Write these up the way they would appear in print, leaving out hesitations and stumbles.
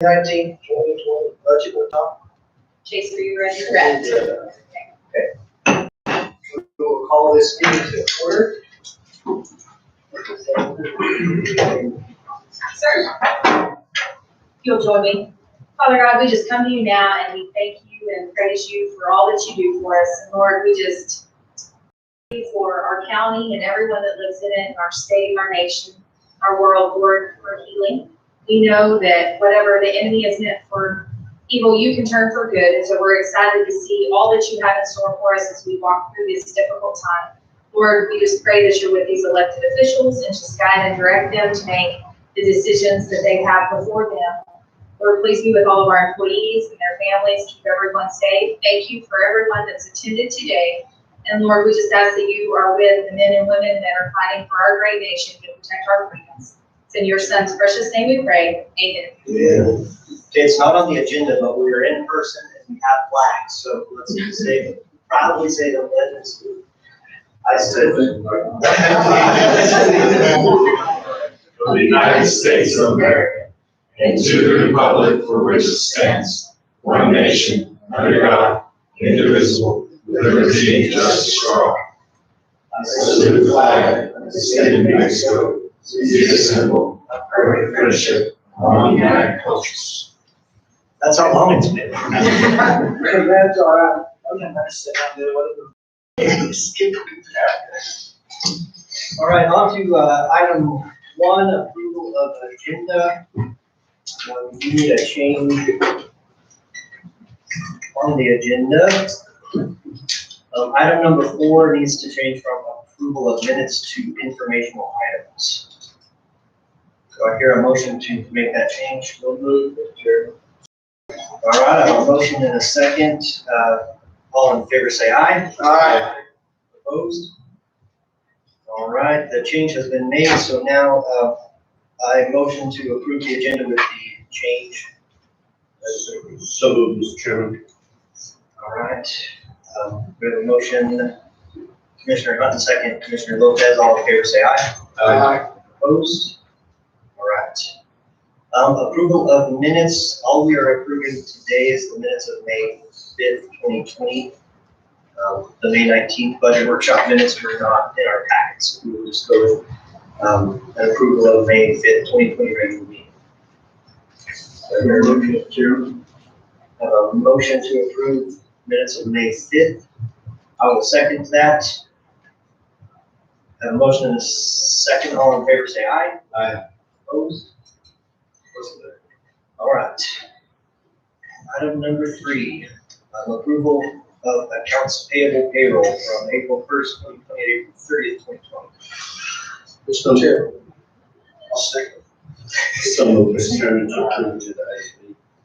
2019-2020 budget will talk. Chase, are you ready? Correct. Okay. We'll call this meeting to order. Sir, you'll join me. Father God, we just come to you now and we thank you and praise you for all that you do for us. And Lord, we just thank you for our county and everyone that lives in it, our state, our nation, our world, Lord, for healing. We know that whatever the enemy is meant for evil, you can turn for good. And so we're excited to see all that you have in store for us as we walk through this difficult time. Lord, we just pray that you're with these elected officials and just guide and direct them to make the decisions that they have before them. Lord, please be with all of our employees and their families. Keep everyone safe. Thank you for everyone that's attended today. And Lord, we just ask that you are with the men and women that are fighting for our great nation to protect our freedoms. It's in your son's precious name we pray. Amen. Yeah. Okay, it's not on the agenda, but we are in person and we have flags. So let's proudly say the pledge of salute. I stood. Of the United States of America, and to the republic for which it stands, one nation, under God, indivisible, with liberty and justice for all. I salute the flag of the state of New Mexico, see the symbol of perfect friendship among United cultures. That's how long it's been. That's all right. I'm gonna sit down there, whatever. All right, on to item 1, approval of agenda. We need a change on the agenda. Item number 4 needs to change from approval of minutes to informational items. Do I hear a motion to make that change? We'll move, Mr. Chairman. All right, I have a motion and a second. All in favor say aye. Aye. Opposed? All right, the change has been made, so now I motion to approve the agenda with the change. So moved, Mr. Chairman. All right, we have a motion. Commissioner Hunt, second. Commissioner Lopez, all in favor say aye. Aye. Opposed? All right. Approval of minutes. All we are approving today is the minutes of May 5th, 2020. The May 19th budget workshop minutes were not in our packets. We will just go with an approval of May 5th, 2020 regular meeting. Have a motion to approve minutes of May 5th. I will second that. Have a motion and a second. All in favor say aye. Aye. Opposed? All right. Item number 3, approval of accounts payable payroll from April 1st, 2020 to April 30th, 2020. Mr. Chair. I'll second. So moved, Mr. Chairman.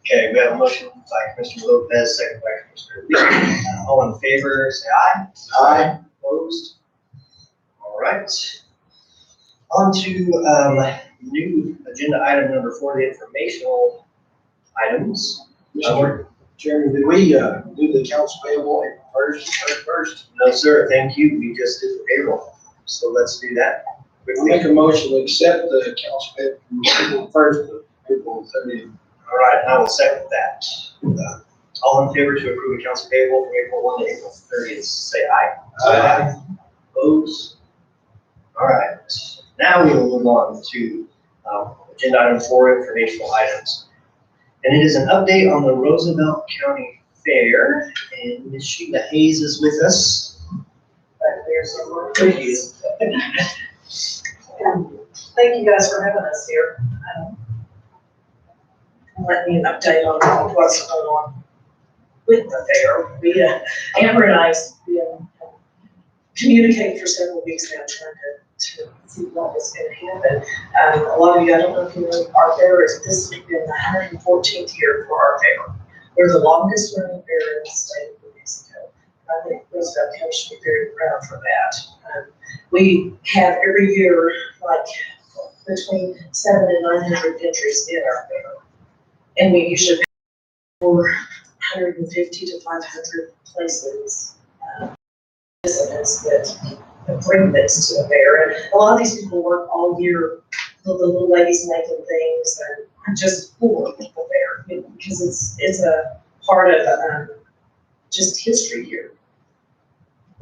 Okay, we have a motion by Commissioner Lopez, second by Commissioner Lee. All in favor, say aye. Aye. Opposed? All right. On to new agenda item number 4, the informational items. Mr. Chairman, did we do the accounts payable first? No, sir, thank you. We just did the payroll. So let's do that. We'll make a motion to accept the accounts payable from April 1st to April 30th. All right, I will second that. All in favor to approve accounts payable from April 1 to April 30th, say aye. Aye. Opposed? All right, now we will move on to agenda item 4, informational items. And it is an update on the Roosevelt County Fair, and Ms. Sheila Hayes is with us. Back there somewhere. Please. Thank you guys for having us here. And letting me an update on what's going on with the fair. We, Amber and I have been communicating for several weeks now, trying to see what is going to happen. A lot of you, I don't know if you know, our fair this has been the 114th year for our fair. We're the longest running fair in the state of New Mexico. I think Roosevelt County should be very proud for that. We have every year like between 700 and 900 entries in our fair. And we usually have 450 to 500 places, participants that bring this to the fair. And a lot of these people work all year the little ladies making things and I'm just full of people there, you know, because it's a part of, just history here.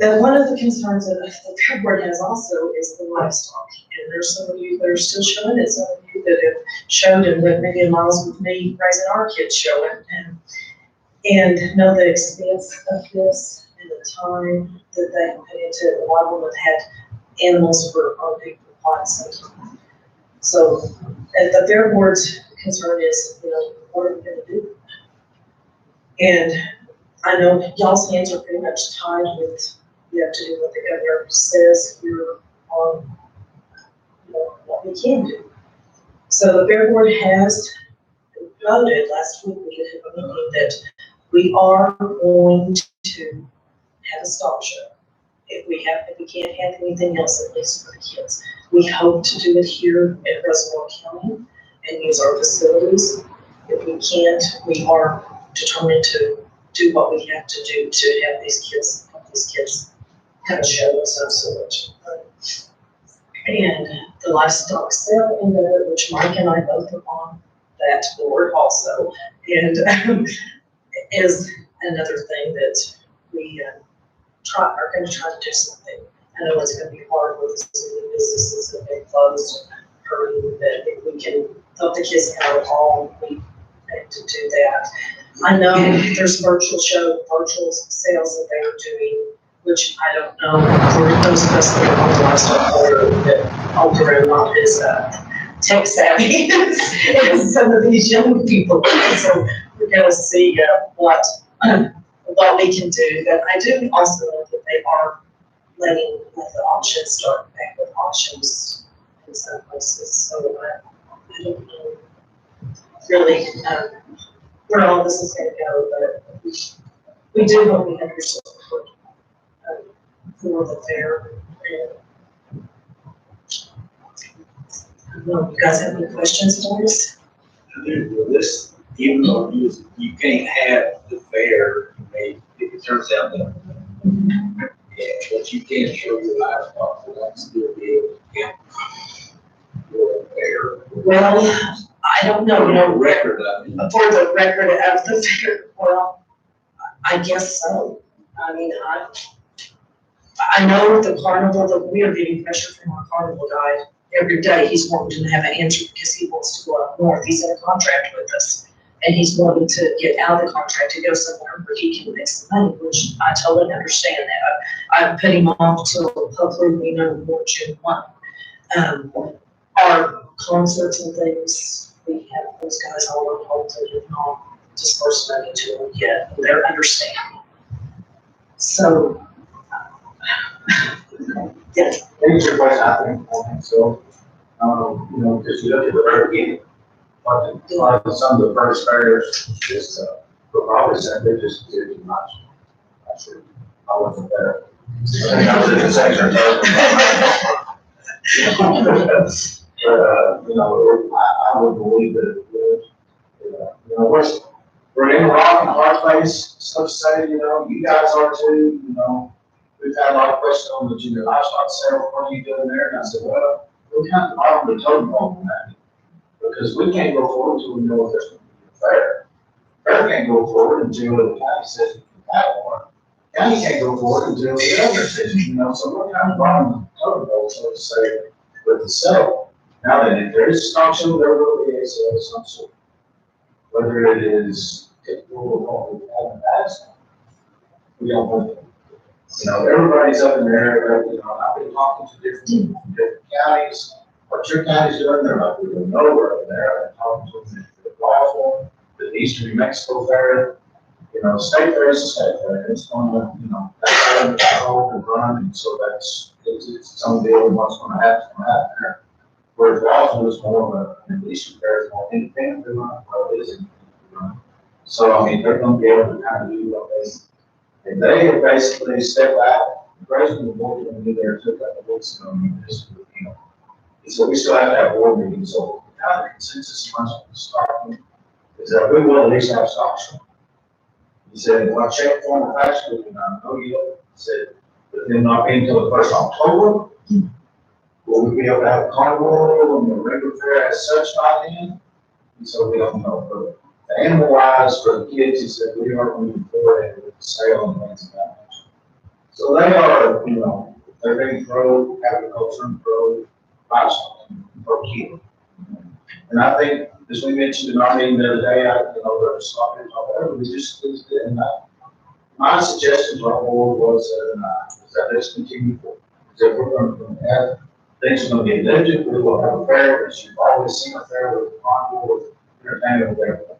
And one of the concerns that the Fair Board has also is the livestock. And there's some of you that are still showing it, some of you that have showed and went many miles with me raising our kids showing. And know the expense of this and the time that they put into it. A lot of them have had animals for quite some time. So the Fair Board's concern is, you know, what are we gonna do? And I know y'all's hands are pretty much tied with, you have to do what the governor says here on, you know, what we can do. So the Fair Board has voted last week, we did have a meeting that we are going to have a stock show. If we can't have anything else, at least for the kids. We hope to do it here in Reservoir County and use our facilities. If we can't, we are determined to do what we have to do to have these kids kind of show of some sort. And the livestock sale, which Mike and I both are on that board also, and is another thing that we are going to try to do something. I know it's going to be hard with the businesses that have been closed, but if we can help the kids out at all, we need to do that. I know there's virtual sales that they are doing, which I don't know, for those of us that are on the livestock board, that older and not as tech savvy as some of these young people. So we're going to see what we can do. But I do also know that they are letting the auctions start back with auctions in some places. So I don't know really where all this is going to go, but we do hope we have your support for the fair. And I don't know, you guys have any questions for us? This, even though you can't have the fair, if it turns out that, yeah, but you can't show your livestock, so that's still be able to get your fair. Well, I don't know, you know, Record of it. for the record of the fair, well, I guess so. I mean, I know the carnival, that we are getting pressure from our carnival guide every day. He's wanting to have an answer because he wants to go up north. He's in a contract with us. And he's wanting to get out of the contract to go somewhere where he can make some money, which I totally understand that. I put him off till hopefully we know more June 1. Our concerts and things, we have those guys all on hold and have not dispersed money to them yet. They're understanding. So, yes. Thanks for question, I think so. You know, because you look at the very beginning, some of the first fairs, just, for Robert said, they just did too much. I should, I wasn't there. I was in the section. You know, I would believe that it would. You know, we're in a rock and a hard place, so to say, you know, you guys are too, you know. We've had a lot of questions on the junior livestock sale, what are you doing there? And I said, well, we're kind of bottom of the totem pole on that. Because we can't go forward until we know if there's going to be a fair. Fair can't go forward until the county says you can have one. County can't go forward until the governor says, you know, so we're kind of bottom of the totem pole, so to say, with the sale. Now then, if there is a stock show, there will be a sale of some sort. Whether it is typical of what we have in the past, we don't know. You know, everybody's up in the air, you know, I've been talking to different counties, what your county's doing, they're like, we don't know where they're at. I've been talking to them, the Waffle, the Eastern New Mexico Fair, you know, state fair is a state fair, it's going to, you know, that's going to hold and run, and so it's some deal what's going to happen there. Whereas Waffle is more of an Eastern fair, is more independent, well, it is independent. So, I mean, they're going to be able to kind of do what and they have basically stepped out, the president of the board will be there, took out the books, and just, you know. So we still have to have board meetings, so the kind of consensus amongst the starting is that we will at least have stock show. He said, well, I checked on the facts, we did not know yet. He said, but then not be until the 1st of October. will we be able to have a carnival and the regular fair as such by then? And so we don't know, but the animal wise for the kids, he said, we are moving forward with the sale and things of that nature. So they are, they're being pro agriculture and pro livestock, pro kid. And I think, as we mentioned in our meeting the other day, there was something about whatever, we just, and my suggestion to our board was that let's continue forward. Because if we're going to have, things are going to be legit, we will have a fair, as you've always seen a fair with a carnival, with entertainment, with everything.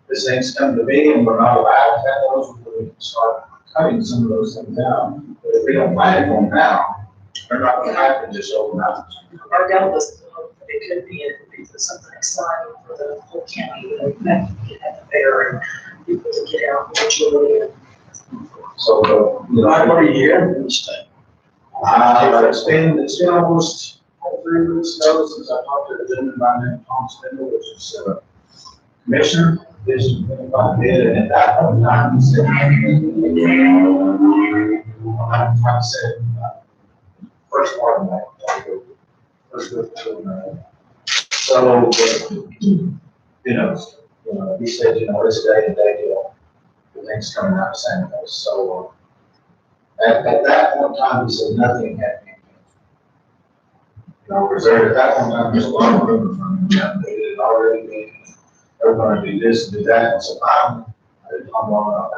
This thing's come to be and we're not allowed to have those, we can start cutting some of those things down. But if we don't plan for them now, they're not going to happen just overnight. Our goal was, it could be, it could be something exciting for the whole county, that get at the fair and people to get out and enjoy it. So, What are you hearing this thing? it's been almost 3 weeks ago since I talked to the gentleman by the name of Tom Spindle, which is commissioner. This has been about a bit, and at that point in time, he said, first part of that, first group of so, he said, it's a day-to-day deal. The things coming out the same place. So, at that point in time, he said nothing had been. Reserved at that point in time, there's a lot of room for them. They had already been, they're going to do this and do that. And so I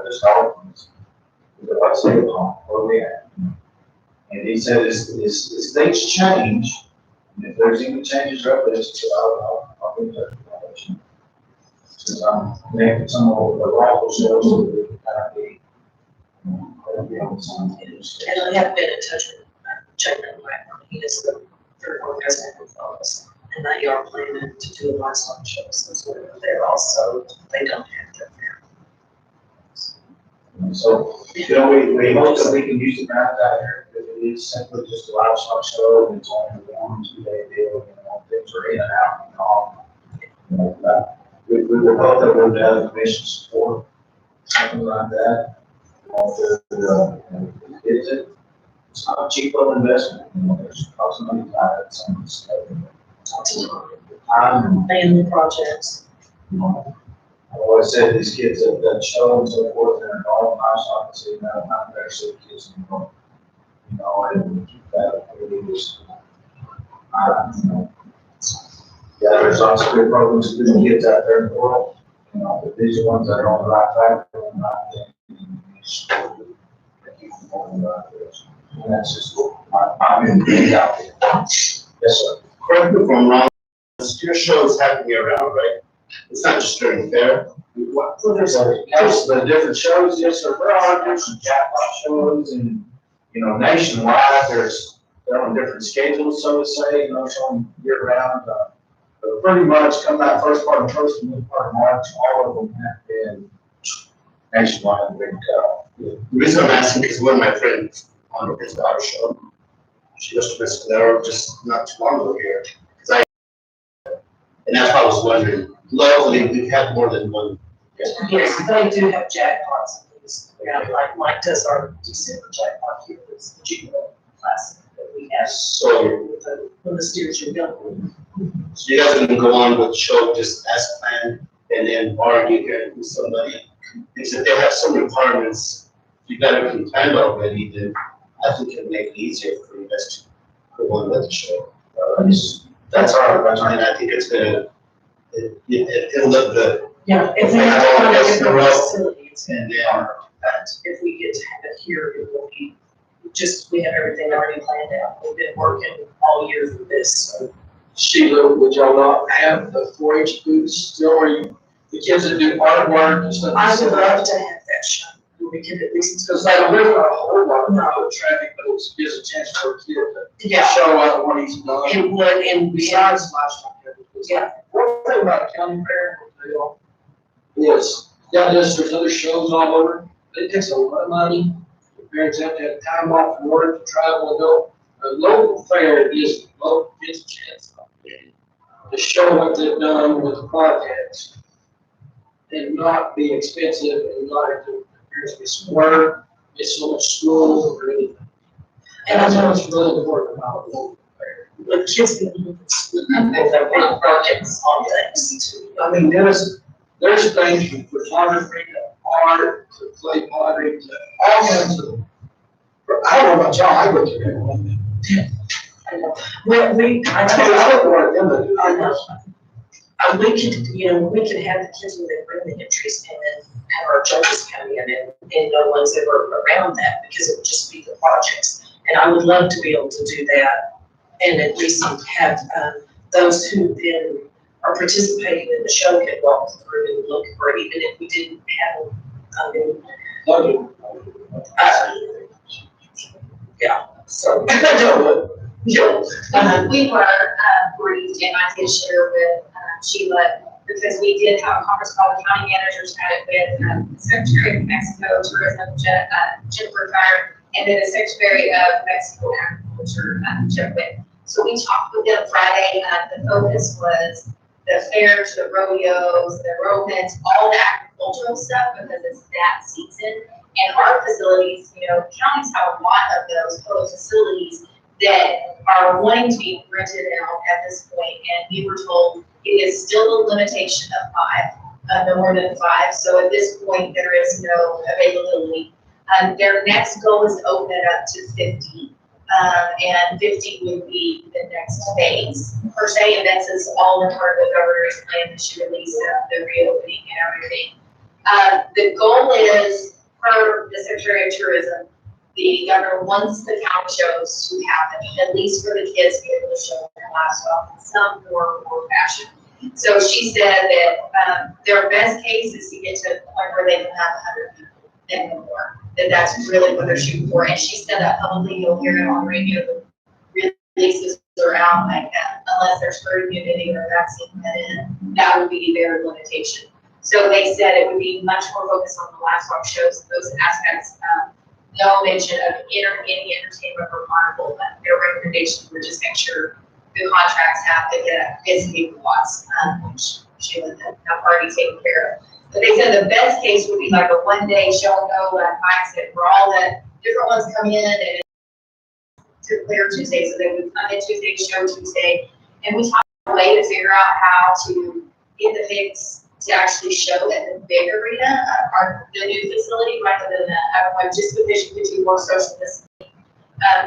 just called him. He said, what's the deal? Where are we at? And he said, as things change, and if there's any changes up there, I'll be in touch with you. Since I'm making some of the rifle shows, so we can kind of be, on some. And I have been in touch with Jacob Blackburn, he is the third one president of us, and they are planning to do a livestock shows as well. They're also, they don't have their fair. So, we hope that we can use the ground out here, if it is simply just a livestock show, and it's only a 1-2 day deal, things are in and out and all. We will hope that we'll have commission support, something like that. It's not a cheap little investment, there's approximately some of this stuff. Family projects. I always said these kids that show and so forth, they're all nice, I can see that, I'm better see kids involved. And that really was, yeah, there's lots of good programs for the kids out there in the world. But these are ones that are on the right track, doing the right thing. And that's just my opinion out there. Yes, sir. Correct me if I'm wrong, your show is happening around, right? It's not just during fair. There's the different shows, yes, sir. There are different jackpot shows and, nationwide, they're on different schedules, so to say, some year round. But pretty much come that first part of March, all of them have been nationwide, big cutoff. The reason I'm asking is one of my friends on his daughter's show. She goes to Mescalero just not too long ago here. And that's why I was wondering, locally, we've had more than one. Yes, they do have jackpots. Like does our December jackpot here, it's the juvenile class that we have. So, When the steers are young. so you guys are gonna go on with the show just as planned, and then argue here with somebody. Because if they have some requirements, you gotta be planned already, then I think it'll make it easier for you guys to go on with the show. That's our, and I think it's gonna, it'll look good. Yeah, if they they have have all this different row, facilities, And then, if we get to have it here, it will be we have everything already planned out. We've been working all year for this, so. Sheila, would y'all not have the 4-H booths still, where the kids that do artwork and stuff? I would love to have that show. We could at least. Because there's not a whole lot of traffic, but it gives a chance for a kid to Yeah. show out what he's done. It would, and Besides livestock. yeah, One thing about the county fair, is, there's other shows all over. It takes a lot of money. The parents have to have time off from work to travel and go. A local fair is local kids a chance to show what they've done with the projects and not be expensive and not have to parents miss work, miss so much school or anything. And That's I know what's really important about a local fair. with kids being moved from school, people that want projects on things too. I mean, there's things from photography to art to clay pottery to all kinds of. I don't know about y'all, I go to that one. Well, I I know, want them to do I it. know. We could, we could have the kids when they bring the entries and then have our judges come in and no one's ever around that because it would just be the projects. And I would love to be able to do that and at least have, those who then are participating in the show can walk through and look, or even if we didn't have them, yeah, so. We were briefed, and I did share with Sheila, because we did have a conference call, the county managers had it with the Secretary of Mexico Tourism, Jennifer Fire, and then the Secretary of Mexico Agriculture, Jeff Witt. So we talked with them Friday, the focus was the fairs, the rodeos, the rodents, all the agricultural stuff, because it's that season. And our facilities, counties have a lot of those total facilities that are wanting to be rented out at this point, and we were told it is still a limitation of 5, no more than 5. So at this point, there is no availability. Their next goal is to open it up to 50, and 50 would be the next phase per se, and that's just all in part of the governor's plan that she released of the reopening and everything. The goal is, per the Secretary of Tourism, the governor wants the county shows to happen, at least for the kids to be able to show their livestock in some form or fashion. So she said that their best case is to get to a point where they can have 100 people and more. That's really what they're shooting for. And she said that publicly, you'll hear it on the radio, the releases are out like that. Unless there's herd immunity or vaccine put in, that would be their limitation. So they said it would be much more focused on the livestock shows, those aspects. No mention of any entertainment or carnival, but their recommendation would just make sure the contracts have to get 50 lots, which she would have already taken care of. But they said the best case would be like a one-day show and go, like Mike said, where all the different ones come in and to clear Tuesday, so they would come in Tuesday, show Tuesday, and we talked about a way to figure out how to get the pigs to actually show at the big arena, the new facility, rather than just because you could do more social distancing.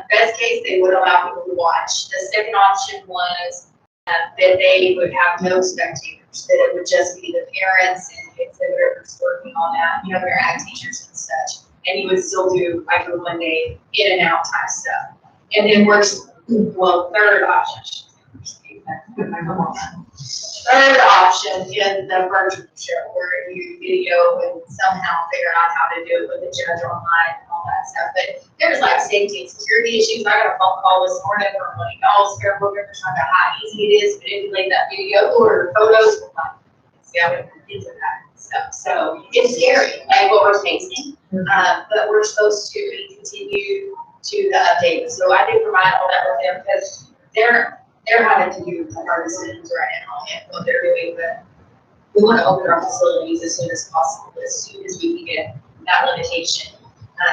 Best case, they would allow people to watch. The second option was that they would have no spectators, that it would just be the parents and exhibitors working on that, their ag teachers and such. And you would still do like a one-day in and out type stuff. And then third option. Third option is the virtual show where you video and somehow figure out how to do it with the judge online and all that stuff. But there's like safety and security issues. I got a phone call this morning from one of y'all's fair bookers talking about how easy it is to manipulate that video or photos. See how we into that stuff. So it's scary, like what we're facing. But we're supposed to continue to update. So I did provide all that with them because they're having to do the hardest things right now and what they're doing, but we want to open our facilities as soon as possible, as soon as we can get that limitation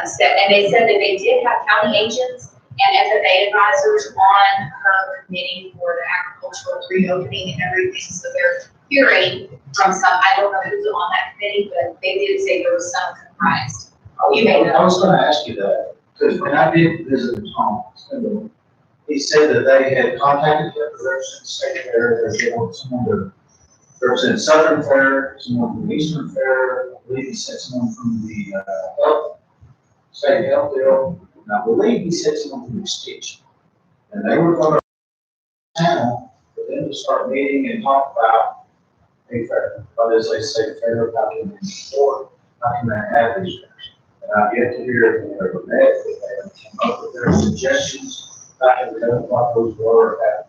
set. And they said that they did have county agents and FFA advisors on her committee for the agricultural reopening and everything, so they're hearing from some, I don't know who's on that committee, but they did say there was some comprised. You may know. I was gonna ask you that, because when I did visit Tom, he said that they had contacted him for their state fair, that they want someone to represent Southern Fair, someone from Eastern Fair, I believe he said someone from the, state health bill, and I believe he said someone from Extension. And they were gonna, for them to start meeting and talk about a fair, what is they say, fair, how can they support, how can they have these fairs. And I've yet to hear if they ever met, if they ever came up with their suggestions. I have done what those were at,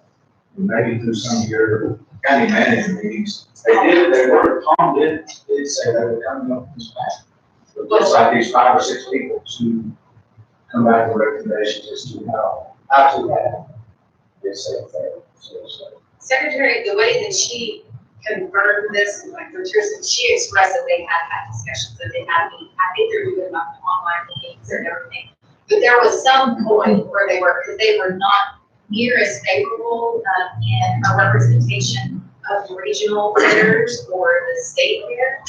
maybe through some of your county manager meetings. Tom did say they were coming up with this plan. But just like these 5 or 6 people to come back with recommendations as to how to have this fair. Secretary, the way that she confirmed this, like the tourism, she expressed that they had discussions, that they had, I think they're doing online meetings and everything. But there was some point where they were, because they were not Muir is favorable in her representation of the regional fairs or the state fair.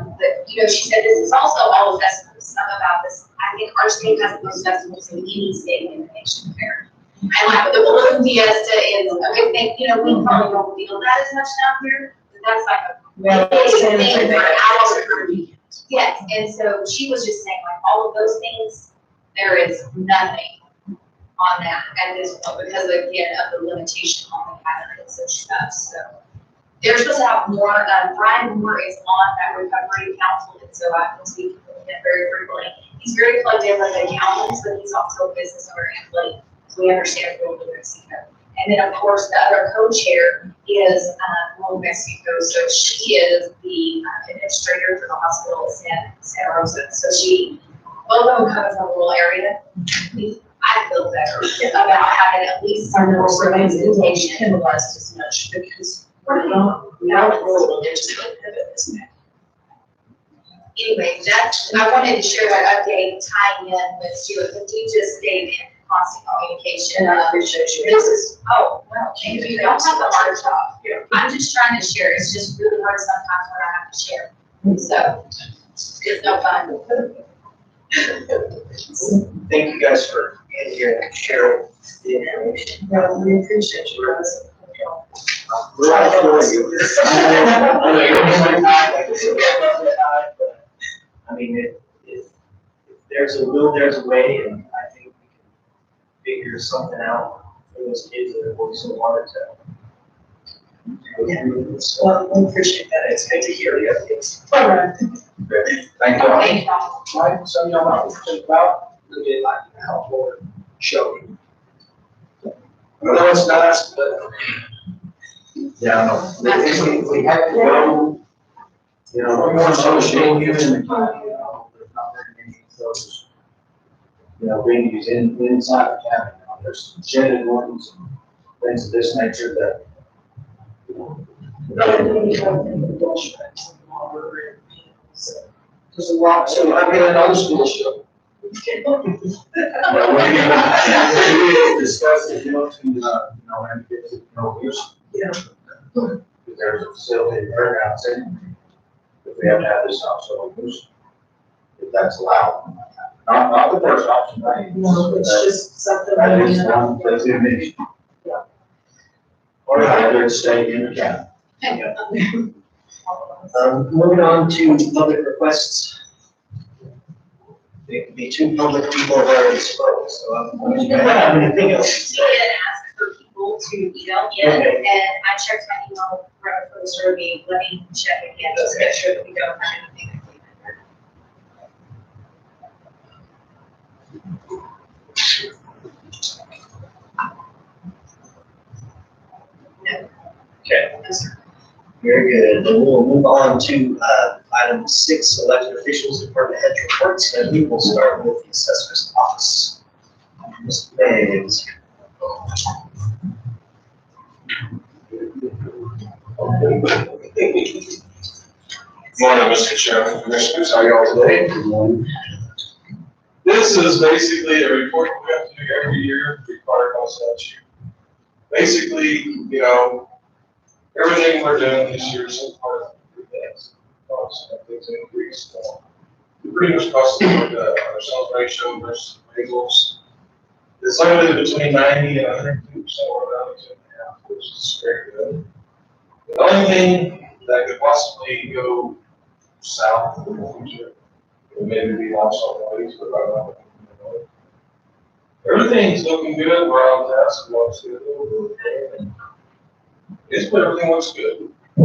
But, you know, she said this is also all the festivals. Some about this, I think our state has the most festivals of any state in the nation fair. I like the balloon fiesta is a big thing, you know, we probably don't feel that as much down here, but that's like a big thing for our. Yes, and so she was just saying, like, all of those things, there is nothing on that at this point because again of the limitation on the candidates and stuff. So they're supposed to have more. Brian Moore is on that recovery council, and so I've been speaking with him very frequently. He's very plugged in with accountants, but he's also a business owner and athlete, so we understand World Mexico. And then of course the other co-chair is World Mexico, so she is the administrator for the hospital at Santa Rosa. So both of them come from a rural area. I feel better about having at least some more representation. Penalized as much because we're not rural, they're just going to pivot this back. Anyway, I wanted to share that update, tying in with Stuart, but you just stayed in constant communication. And I appreciate you. Well, thank you, don't have the hard job. I'm just trying to share, it's just really hard sometimes when I have to share, so it's no fun. Thank you guys for being here and sharing the information. Well, we appreciate you, Rose. We're all for you. I mean, if there's a will, there's a way, and I think we can figure something out for those kids that have worked so hard to go through this. Well, we appreciate that. It's good to hear the updates. All right. Thank you all. Thank you. Right, some of y'all might think about, look at like the health board show. I know it's nice, but. Yeah, we have to go, you know, we're more social here in the county, you know, there's not very many of those, you know, venues inside the county. You know, there's jetted ones and things of this nature that, you know. There's a lot. So I've been an old school show. Well, we discussed if you want to, you know, and get to know this. Yeah. There's a facility there now, if we have to have this also, if that's allowed. Not the first option, right? No, it's just something. That is one place in the. Yeah. Or either stay in the county. Moving on to public requests. The two public people have already spoke, so I'm just gonna have anything else. She did ask for people to email in, Okay. and I checked my email right before the survey. Let me check again, just to make sure that we don't have anything. Okay. Very good. Then we'll move on to item 6, elected officials, department head reports, and we will start with the assessor's office. Mr. Baines. Morning, Mr. Chairman, Commissioners, how are y'all today? Good morning. This is basically a report we have to do every year, required by statute. Basically, you know, everything we're doing this year is so part of the things. Things increased. We pretty much cost our sales ratio versus appraisals. It's limited between 90 and 102%, or around 2.5, which is very good. The only thing that could possibly go south in the future would maybe be lost on the ways, but right now, everything's looking good. We're on task. We're on schedule. Everything looks good. No,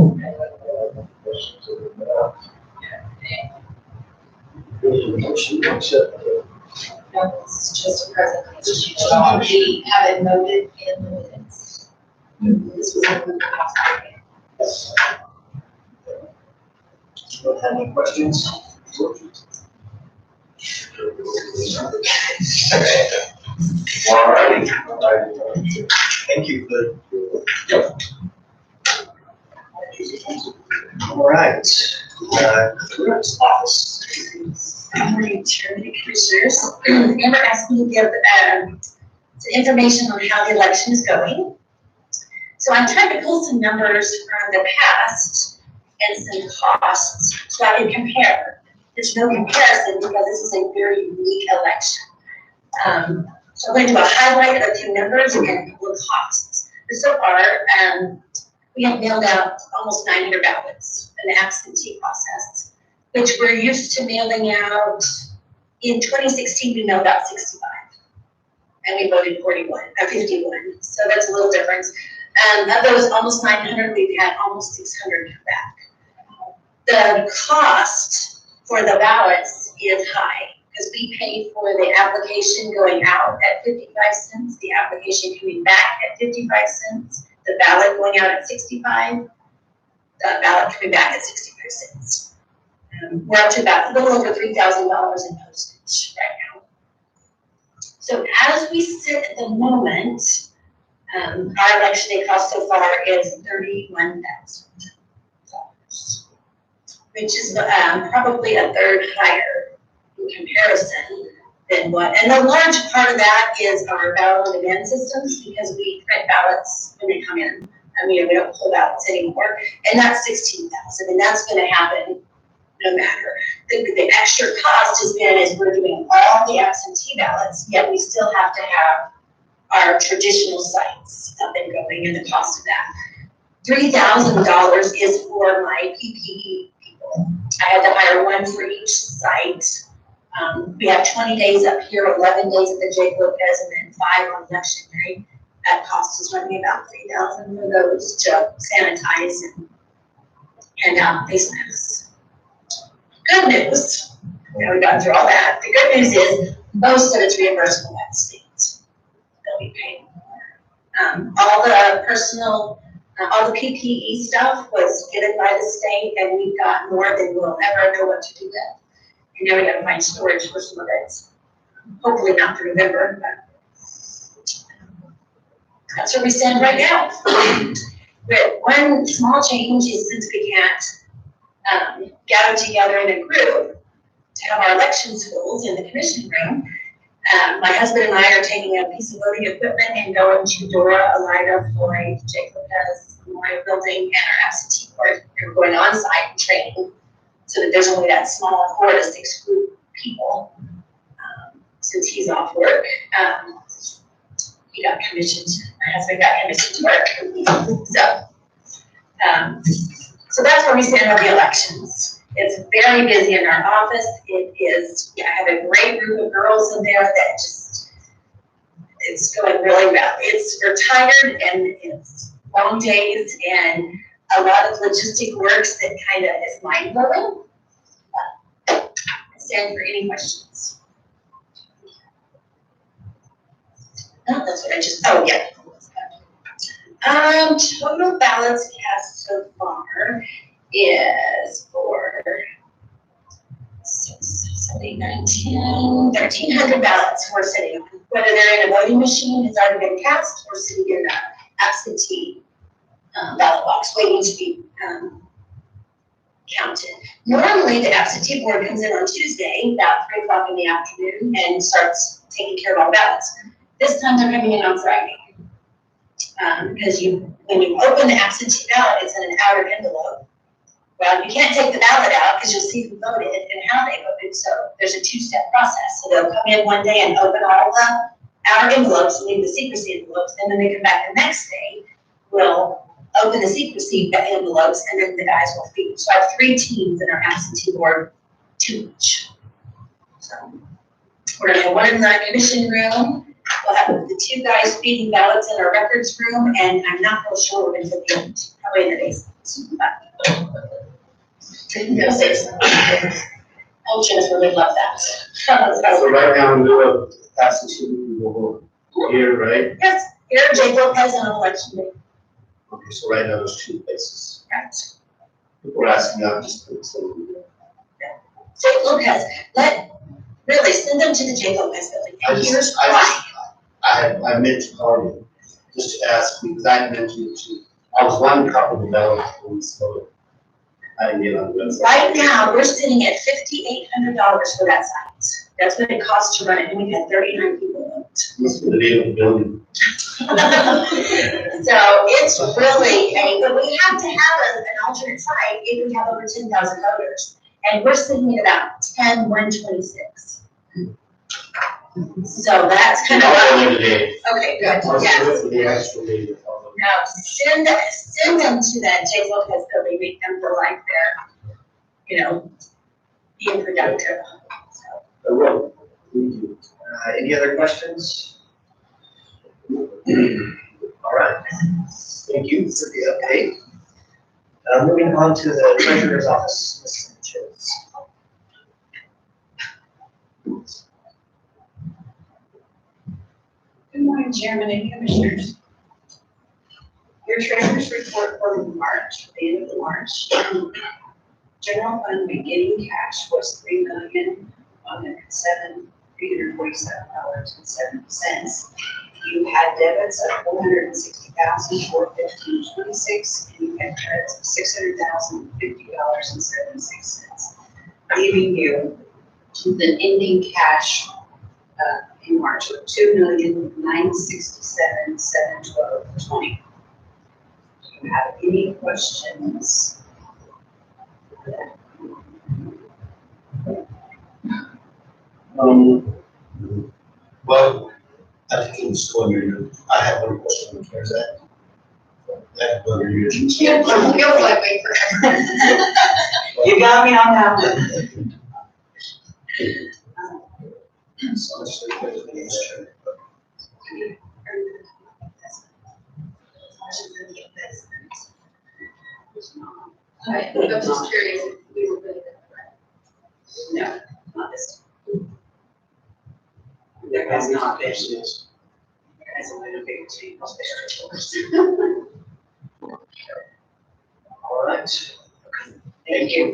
this is just a presentation. We have it noted in the minutes. This was a good house. Don't have any questions? All righty. Thank you. All right. Clerk's office. Good morning, Chairman and Commissioners. Amber asked me to give some information on how the election is going. So I'm trying to pull some numbers from the past and some costs so I can compare. There's no comparison because this is a very unique election. So I'm going to do a highlight of a few numbers and a couple of costs. So far, we have mailed out almost 900 ballots in the absentee process, which we're used to mailing out. In 2016, we mailed out 65, and we voted 51, so that's a little difference. Of those almost 900, we've had almost 600 come back. The cost for the ballots is high, because we pay for the application going out at 55 cents, the application coming back at 55 cents, the ballot going out at 65, the ballot coming back at 65 cents. We're up to about a little over $3,000 in postage right now. So as we sit at the moment, our election day cost so far is $31,000, which is probably a third higher in comparison than what, and a large part of that is our ballot on demand systems, because we print ballots when they come in. We don't pull ballots anymore, and that's $16,000, and that's going to happen no matter. The extra cost has been is we're doing all the absentee ballots, yet we still have to have our traditional sites up and going, and the cost of that. $3,000 is for my PPE people. I had to hire one for each site. We have 20 days up here, 11 days at the J. Lopez, and then 5 on election day. That cost is running about $3,000 for those to sanitize and hand out face masks. Good news, we got through all that. The good news is most of it's reimbursable by the state. They'll be paid more. All the personal, all the PPE stuff was given by the state, and we've got more than we'll ever know what to do with. And now we gotta find storage for some of it. Hopefully not through November, but that's where we stand right now. But one small change is, since we can't gather together in a group to have our election schools in the commission room, my husband and I are taking a piece of voting equipment and going to Dora, Elida, Floyd, J. Lopez Memorial Building, and our absentee court. We're going on site and training so that there's only that small 4 to 6 group of people. Since he's off work, he got commissioned. My husband got commissioned to work. So that's where we stand on the elections. It's very busy in our office. It is, I have a great group of girls in there that just, it's going really well. We're tired, and it's long days and a lot of logistic works that kind of is mind-blowing. I stand for any questions. Oh, that's what I just, oh yeah. Total ballots cast so far is for 6, 7, 8, 9, 10, 1,300 ballots we're sitting on. Whether they're in a voting machine, it's already been cast, or sitting in an absentee ballot box waiting to be counted. Normally, the absentee board comes in on Tuesday about 3 o'clock in the afternoon and starts taking care of all ballots. This time they're coming in on Friday. Because when you open the absentee ballot, it's in an outer envelope. Well, you can't take the ballot out because you'll see who voted and how they voted. So there's a 2-step process. So they'll come in one day and open all the outer envelopes and leave the secrecy envelopes. Then when they come back the next day, we'll open the secrecy envelopes, and then the guys will feed. So I have 3 teams in our absentee board, 2 each. So we're gonna have one in the commission room. We'll have the 2 guys feeding ballots in our records room, and I'm not real sure we're gonna put the probably in the basement. Oh, Jennifer would love that. So right now, in the middle of absentee here, right? Yes, here, J. Lopez on election day. Okay, so right now there's 2 places. Right. People are asking not just to put some. J. Lopez, really send them to the J. Lopez building. And here's why. I meant to call you just to ask, because I mentioned to, I was one couple of dollars when we spoke. I didn't get on the website. Right now, we're sitting at $5,800 for that site. That's what it costs to run it, and we had 39 people vote. Must be the name of the building. So it's really, but we have to have an alternate site if we have over 10,000 voters. And we're sitting at about 10,126. So that's kind of, okay, good, yes. No, send them to that table because they'll make them feel like they're, being productive. So. Any other questions? All right, thank you for the update. Moving on to the treasurer's office, Ms. Sanchez. Good morning, Chairman and Commissioners. Your treasurer's report for March, the end of March. General fund beginning cash was $3,107,347.70. You had debits of $460,415.26, and you had credits of $600,050.76, leaving you with an ending cash in March of $2,967,712.20. Do you have any questions? Well, I think it was 200. I have one question on the CARES Act. That 200 years. Yeah, it feels like wait forever. You got me on that one. So much to do with the ministry. Alright, I'm just curious if we were putting that right. No, not this time. There has not been. There hasn't been a big change there. All right, thank you.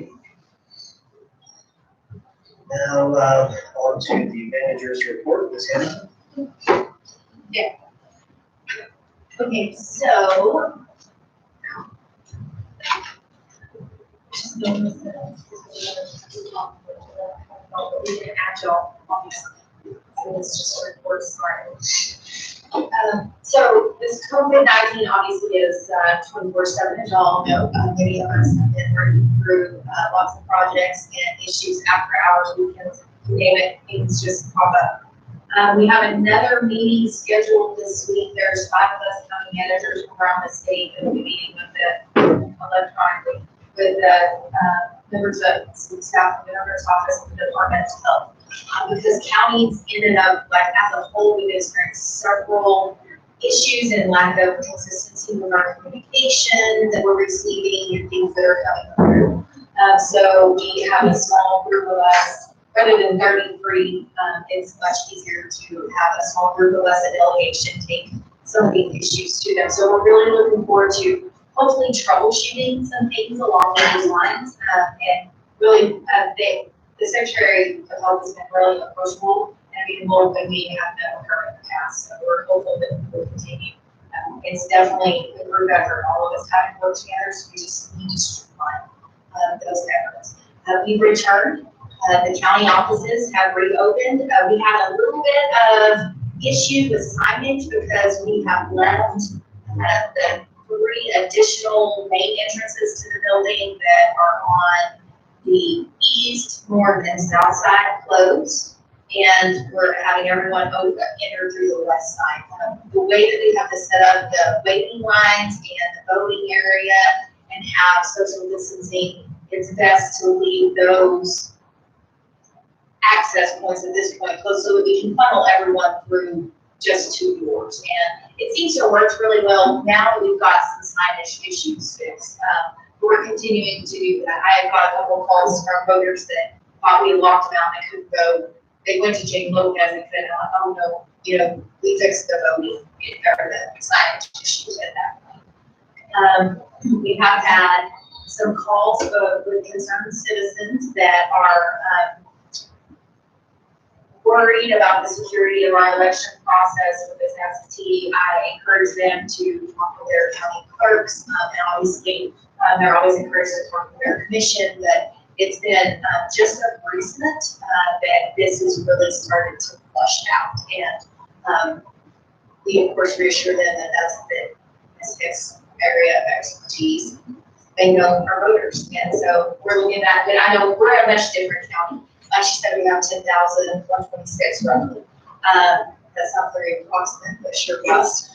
Now, on to the manager's report, Ms. Hannah. Okay, so. We did agile, obviously. So it's just a report starting. So this COVID-19 obviously is 24/7, as y'all know. Many of us have been working through lots of projects and issues after hours, weekends, you name it, things just pop up. We have another meeting scheduled this week. There's 5 of us county managers from around the state that will be meeting with the electronically with members of some staff in the governor's office and the Department of Health. Because counties ended up, like, as a whole, we've experienced several issues and lack of consistency with our communication that we're receiving and things that are coming through. So we have a small group of us, rather than 33, it's much easier to have a small group of us, a delegation, take some of these issues to them. So we're really looking forward to hopefully troubleshooting some things along those lines. And really, the Secretary of Health has been really approachable and being more than we have known her in the past. So we're hopeful that we'll continue. It's definitely a group effort, all of us having worked together, so we just need to streamline those efforts. We've returned. The county offices have reopened. We had a little bit of issue with signage because we have left the 3 additional main entrances to the building that are on the east, north, and south side closed, and we're having everyone enter through the west side. The way that we have to set up the waiting lines and the voting area and have social distancing, it's best to leave those access points at this point closed so that we can funnel everyone through just 2 doors. And it seems to work really well now that we've got some signage issues fixed. We're continuing to do that. I have got a couple calls from voters that thought we had locked them out and they couldn't go. They went to Jane Lopez and said, oh no, we fixed the voting or the signage issues at that point. We have had some calls with concerned citizens that are worried about the security of our election process with this absentee. I encourage them to talk with their county clerks, and obviously they're always encouraged to talk with their commission. But It's been just a recent that this has really started to flush out. And we, of course, reassure them that that's Ms. Hicks' area of expertise. They know our voters. And so we're looking at it. I know we're a much different county. Like she said, we have 10,126 roughly. That's not very approximate, but sure was.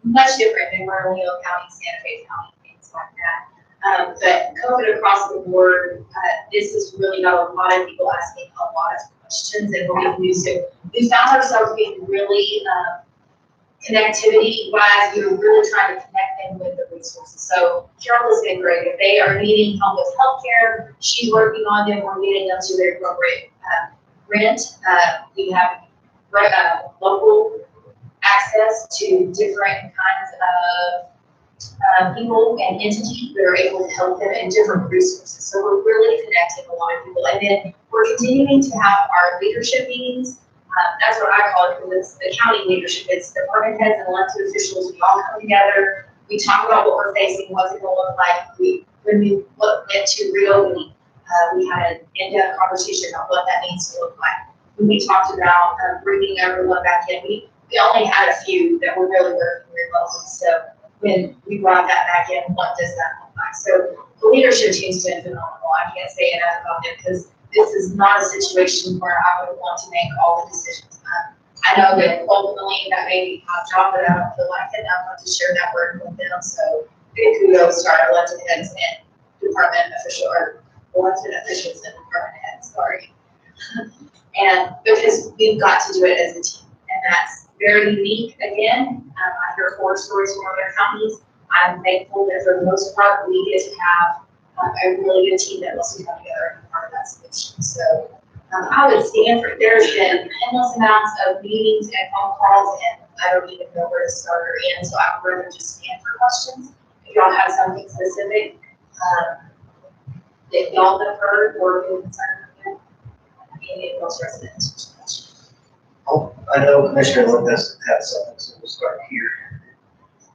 Much different than Bernalillo County, Santa Fe County, things like that. But COVID across the board, this has really got a lot of people asking a lot of questions, and we found ourselves being really connectivity wise, we were really trying to connect them with the resources. So Carol has been great. If they are needing help with healthcare, she's working on them. We're getting them to their appropriate rent. We have local access to different kinds of people and entities that are able to help them in different resources. So we're really connecting a lot of people. And then we're continuing to have our leadership meetings. That's what I call it, because it's the county leadership. It's department heads and elected officials. We all come together. We talk about what we're facing, what's it going to look like. When we went to reopening, we had an in-depth conversation about what that needs to look like. When we talked about bringing everyone back in, we only had a few that were really working remotely. So when we brought that back in, what does that look like? So the leadership team's been phenomenal. I can't say enough about it, because this is not a situation where I would want to make all the decisions. I know that ultimately that may be my job, but I don't feel like it. I want to share that burden with them. So big kudos to our elected heads and department officials, or elected officials and department heads, sorry. And because we've got to do it as a team, and that's very unique. Again, I hear horror stories from other counties. I'm thankful that for the most part, we get to have a really good team that wants to come together and be part of that solution. So I would stand for, there's been endless amounts of meetings and phone calls, and I don't even know where to start or end, so I would rather just stand for questions. If y'all have something specific that y'all have heard or been concerned with, any of those residents. Oh, I know Commissioner Lopez had something, so we'll start here.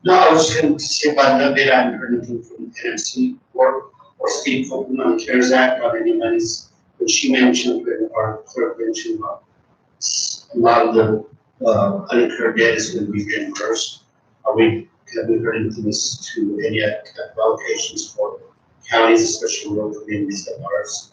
No, I was just going to see if I know that I haven't heard anything from NMC or State Fulton on the CARES Act on any monies, but she mentioned, or clerk mentioned, a lot of the unincurred debt is going to be reimbursed. Have we heard anything as to any allocations for counties, especially rural communities like ours?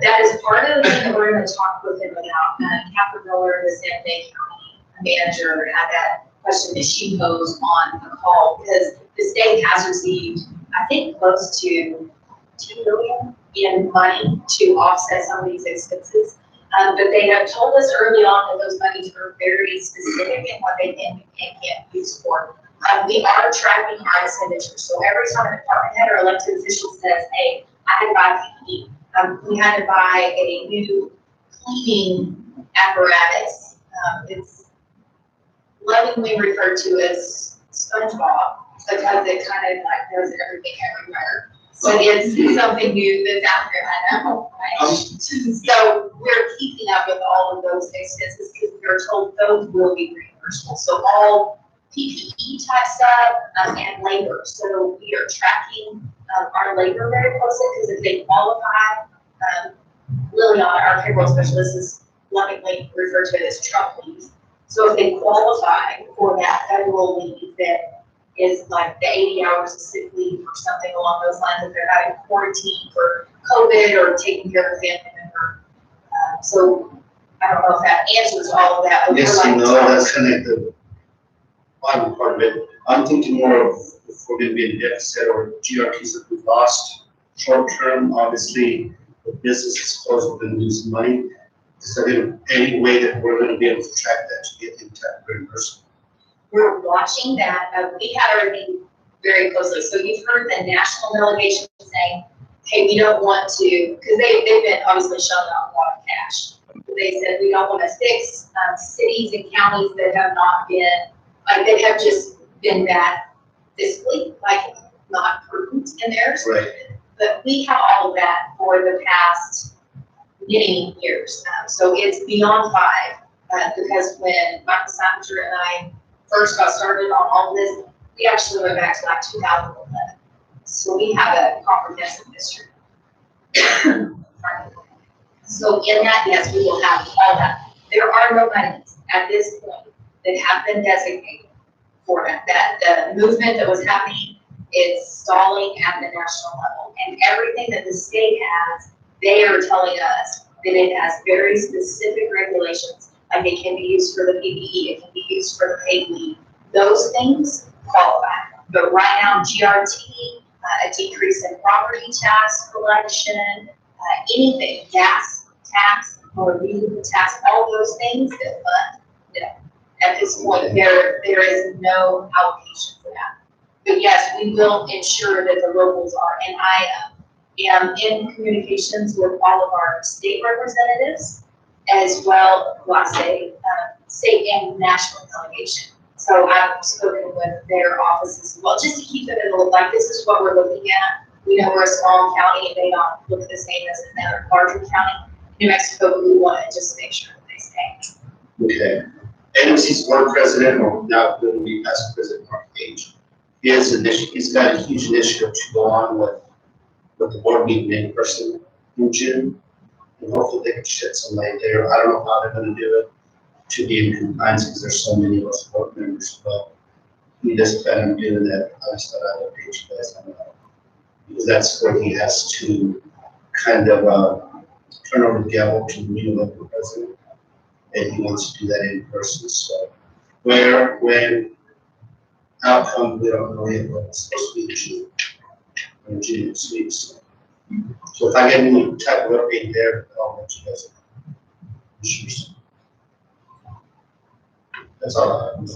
That is part of the thing that we're going to talk with him about. Catherine Miller, the Santa Fe County manager, had that question that she posed on the call, because the state has received, I think, close to $2 billion in money to offset some of these expenses. But they have told us early on that those monies are very specific in what they can and can't use for. We are tracking our expenditures. So every time a department head or elected official says, hey, I had to buy PPE, we had to buy a new cleaning apparatus. It's lovingly referred to as SpongeBob, because it kind of like does everything everywhere. So it's something new that's out there, I know, right? So we're keeping up with all of those expenses, because we're told those will be reimbursable. So all PPE type stuff and labor. So we are tracking our labor very closely, because if they qualify, Liliana, our payroll specialist, is lovingly referred to it as Trump leave. So if they qualify for that federal leave that is like the 80 hours of sick leave or something along those lines, if they're having quarantine for COVID or taking care of a family member. So I don't know if that answers all of that. But Yes, like, no, that's kind of the bottom part of it. I'm thinking more of if we're going to be in deficit or GRTs that we've lost short term. Obviously, the business is closed, we're going to lose money. Is there any way that we're going to be able to track that to get intact reimbursement? We're watching that. We had our meeting very closely. So you've heard the national delegation saying, hey, we don't want to, because they've been obviously shelling out a lot of cash. They said we don't want to fix cities and counties that have not been, like they have just been bad fiscally, like not prudent in theirs. Right. But we have all of that for the past many years. So it's beyond 5, because when Michael Sanger and I first got started on all this, we actually went back to like 2011. So we have a comprehensive history. So in that, yes, we will have all that. There are no monies at this point that have been designated for that. That the movement that was happening is stalling at the national level. And everything that the state has, they are telling us that it has very specific regulations. Like it can be used for the PPE, it can be used for the paid leave. Those things qualify. But right now, GRT, a decrease in property tax collection, anything, gas tax or vehicle tax, all those things that fund, you know, at this point, there is no allocation for that. But yes, we will ensure that the locals are, and I am in communications with all of our state representatives as well, well, I say, state and national delegation. So I've spoken with their offices as well, just to keep them in the loop, like this is what we're looking at. We know we're a small county, it may not look the same as another larger county. New Mexico, we want to just make sure that they stay. Okay. AMC's board president, or now going to be past President Mark Page, he's got a huge initiative to go on with the board meeting in person in June. And hopefully they can shed some light there. I don't know how they're going to do it to be in compliance because there's so many of us board members, but he just plan on doing that. I just thought I would update you guys on that. Because that's where he has to kind of turn over the gavel to the new local president. And he wants to do that in person. So where, when, outcome, we don't know yet, but it's supposed to be in June. In June this week. So if I get any type of update there, I'll let you guys know. Sure. That's all I have.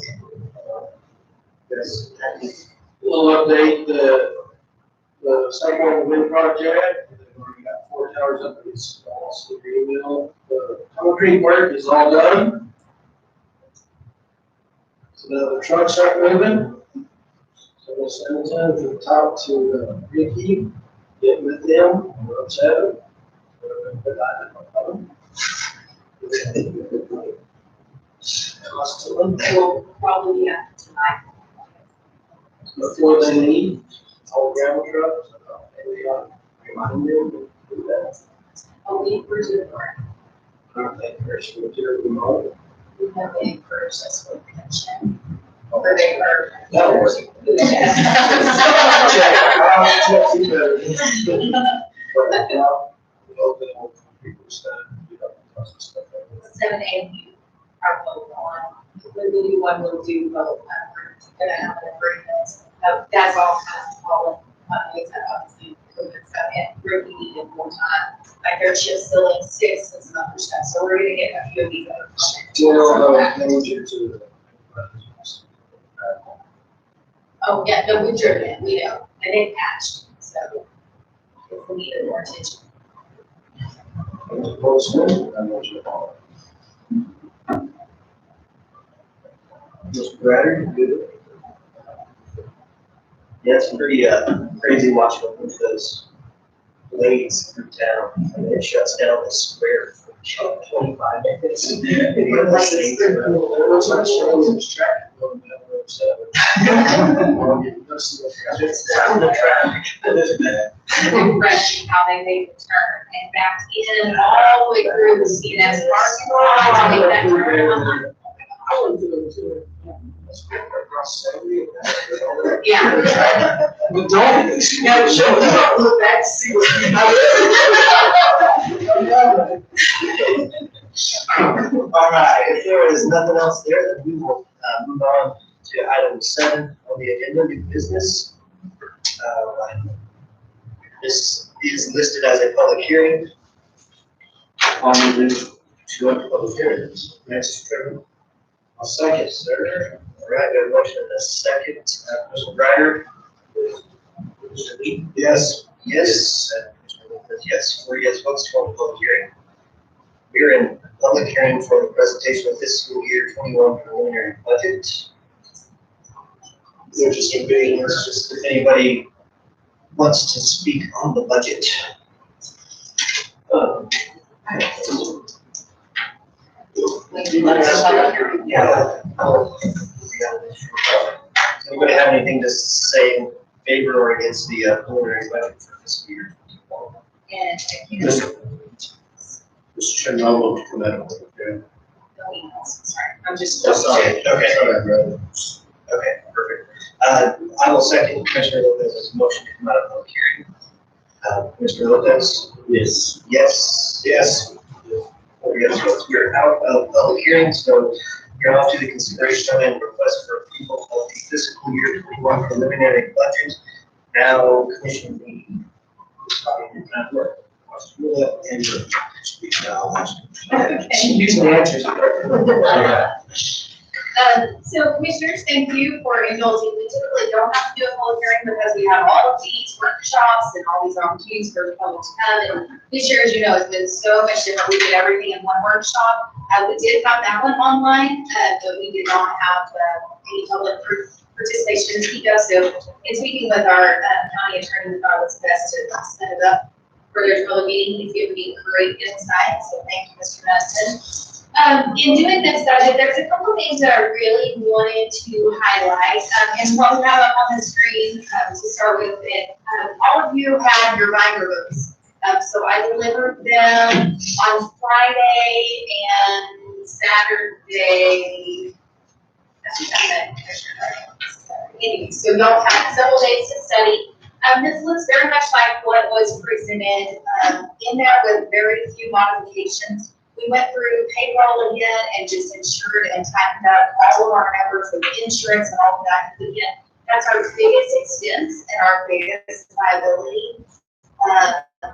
Yes. We'll update the cycle wind project. We've already got 4 towers up. It's also the green mill. The concrete work is all done. So now the trucks start moving. So we'll send them to the top to Ricky, get with them on Road 7. We'll probably be after tonight. Before they leave, all gravel trucks, and we are reminding them to do that. Oh, we encourage for Aren't they first material remote? we have the encourage us with pension. Or they are. That was. But now, we hope that all people stand, you know, because of stuff like that. 7 a.m. are both on. When we do one, we'll do both. We're gonna have an agreement. That's all kind of all things that obviously COVID stuff and really needed more time. Like they're just filling 6 and some other stuff, so we're gonna get a few of these other. Manager to the. Oh, yeah, no, we driven it, we know, and it patched, so if we needed more attention. Mr. Bradder, you good? Yeah, it's pretty crazy watching with those blades through town. I mean, it shuts down the square for 25 minutes. It's down the traffic. Refreshing how they made the turn and backed in all the way through the CNS parking lot to make that turn. Yeah. But don't, you gotta show up, look back to see what's going All right, if there is nothing else there, then we will move on to item 7 on the agenda, new business. This is listed as a public hearing. On move to a public hearing. Next, Trevor. I'll second, sir. All right, we have a motion and a second. Mr. Ryder. Mr. Lee. Yes. Yes. And Mr. Wolf is yes. 4 yes votes to open public hearing. We're in public hearing for the presentation of fiscal year 21 preliminary budget. There's just a big, just if anybody wants to speak on the budget. Yeah. Anybody have anything to say favor or against the preliminary budget for fiscal year 2021? And I can't, Mr. Chairman, I'll vote to come out of public hearing. no emails, sorry, I'm just. Okay, okay. Sorry, brother. Okay, perfect. I will second Commissioner Lopez's motion to come out of public hearing. Commissioner Lopez? Yes. Yes. Yes. Yes, so we're out of public hearing, so we're off to the consideration and request for approval of the fiscal year 21 preliminary budget. Now, Commissioner Lee. She usually answers. So commissioners, thank you for indulging. We typically don't have to do a public hearing because we have all of these workshops and all these opportunities for the public to come. And this year, as you know, it's been so much different. We did everything in one workshop. We did have that one online, but we did not have any public participation to speak of. So in speaking with our county attorney, we thought it was best to set it up for their public meeting. He's given me great insight, so thank you, Mr. Madison. In doing this budget, there's a couple of things that I really wanted to highlight, and what we have up on the screen to start with. All of you have your binder books, so I delivered them on Friday and Saturday. Anyway, so y'all have several days to study. This looks very much like what was presented in there with very few modifications. We went through payroll again and just ensured and tightened up all of our numbers with insurance and all of that. Again, that's our biggest expense and our biggest liability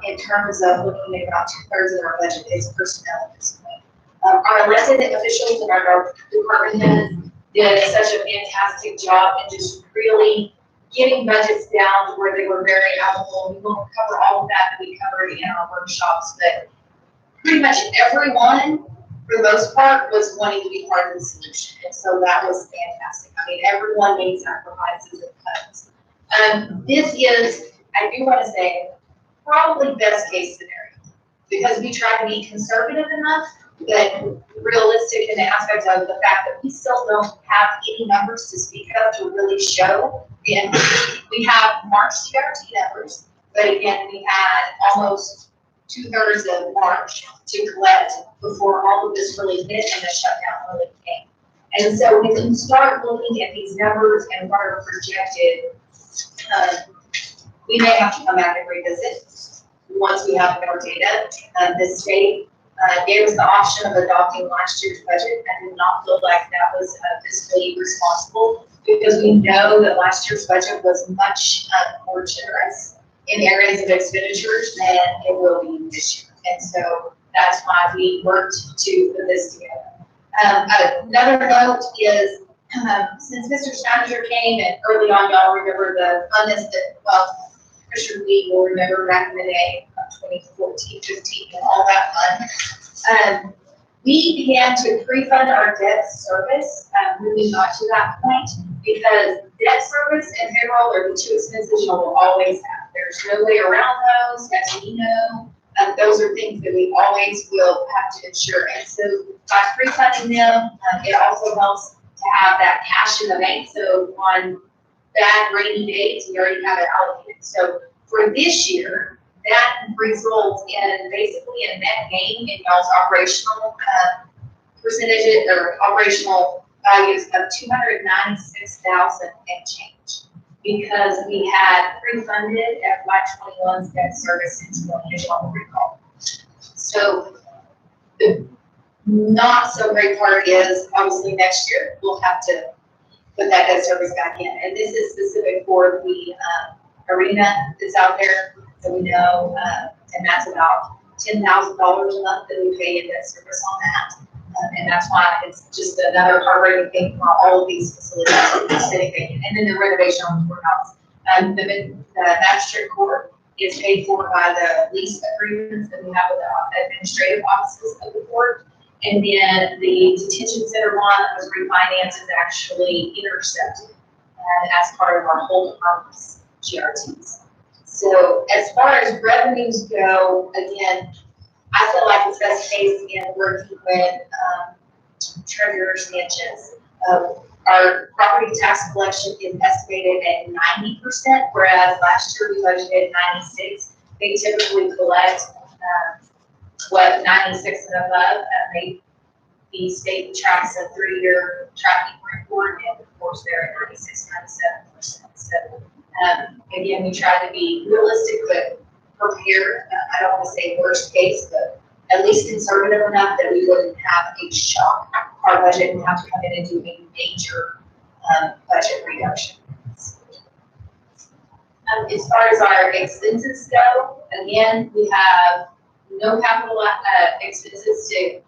in terms of looking at about 2/3 of our budget is personnel at this point. Our elected officials and our department heads did such a fantastic job in just really getting budgets down to where they were very applicable. We won't cover all of that we covered in our workshops, but pretty much everyone, for the most part, was wanting to be part of the solution. And so that was fantastic. I mean, everyone made sacrifices and cuts. This is, I do want to say, probably best case scenario, because we try to be conservative enough, but realistic in the aspect of the fact that we still don't have any numbers to speak of to really show. And we have March CRT numbers, but again, we had almost 2/3 of March to collect before all of this really hit and the shutdown really came. And so when you start looking at these numbers and what are projected, we may have to come back and revisit once we have more data. The state gave us the option of adopting last year's budget. I did not feel like that was fiscally responsible because we know that last year's budget was much more generous in areas of expenditures than it will be this year. And so that's why we worked to put this together. Another note is, since Mr. Steininger came and early on, y'all remember the funness that, well, Mr. Lee will remember back in the day of 2014, 15, and all that fun. We began to pre-fund our debt service when we got to that point, because debt service and payroll are the two expenses you will always have. There's no way around those, as we know. Those are things that we always will have to ensure. And so by pre-funding them, it also helps to have that cash in the bank. So on bad rainy days, we already have it allocated. So for this year, that results in basically a net gain in y'all's operational percentages or operational values of $296,000 and change, because we had pre-funded FY21's debt service in 20, as y'all will recall. So the not so great part is obviously next year we'll have to put that debt service back in, and this is specific for the arena that's out there. So we know, and that's about $10,000 a month that we pay in debt service on that. And that's why it's just another heartbreaking thing for all of these facilities that are sitting vacant. And then the renovation on the courthouse. The magistrate court is paid for by the lease agreements that we have with the administrative offices of the court. And then the detention center bond that was refinanced is actually intercepted as part of our whole department's GRTs. So as far as revenues go, again, I feel like it's best case in working with Treasurer Sanchez. Our property tax collection is estimated at 90%, whereas last year we budgeted 96. They typically collect, 96 and above, the state tracks a 3-year tracking report, and of course they're at 96, 97%. So, again, we try to be realistic, but prepared. I don't want to say worst case, but at least conservative enough that we wouldn't have a shock. Our budget and have to come in and do a major budget reduction. As far as our expenses go, again, we have no capital expenses to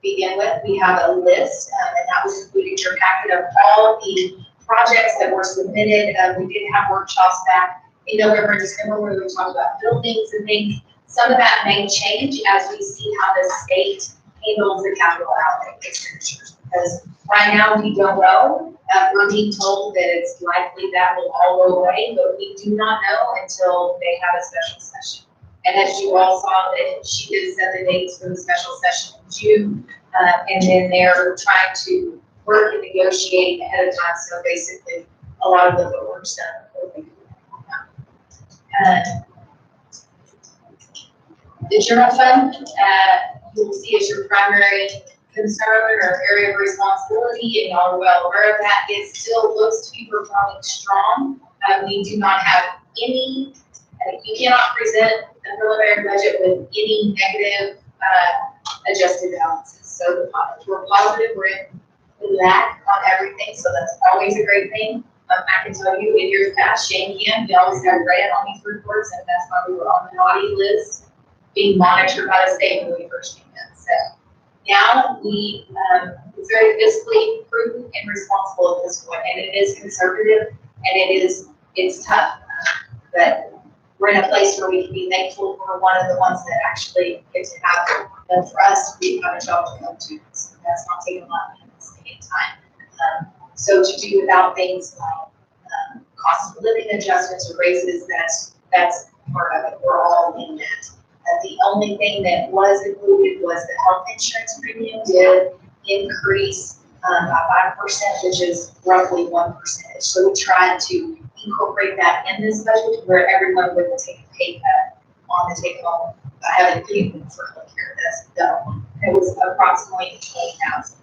begin with. We have a list, and that was included in your packet of all the projects that were submitted. We did have workshops back in November and December where we talked about buildings and things. Some of that may change as we see how the state handles the capital outlay expenditures. Because right now we don't know. We're being told that it's likely that will all go away, but we do not know until they have a special session. And as you all saw, that she did set the dates for the special session in June, and then they're trying to work and negotiate ahead of time. So basically, a lot of the footwork's done. The general fund, you will see as your primary concern or area of responsibility, and y'all are well aware of that. It still looks to be performing strong. We do not have any, you cannot present a preliminary budget with any negative adjusted balances. So we're positive, we're in lack on everything, so that's always a great thing. I can tell you in years past, Shane Kim, we always had red on these reports, and that's why we were on the naughty list, being monitored by the state when we first came in. So now it's very fiscally prudent and responsible at this point, and it is conservative, and it's tough, but we're in a place where we can be thankful for one of the ones that actually get to have, and for us to have a job to come to. So that's not taking a lot of this day and time. So to do without things like cost of living adjustments or raises, that's part of it. We're all in that. The only thing that was included was the health insurance premium did increase by 5%, which is roughly 1%. So we tried to incorporate that in this budget where everyone would take a pay cut on the take home. I haven't paid for healthcare, that's done. It was approximately $20,000.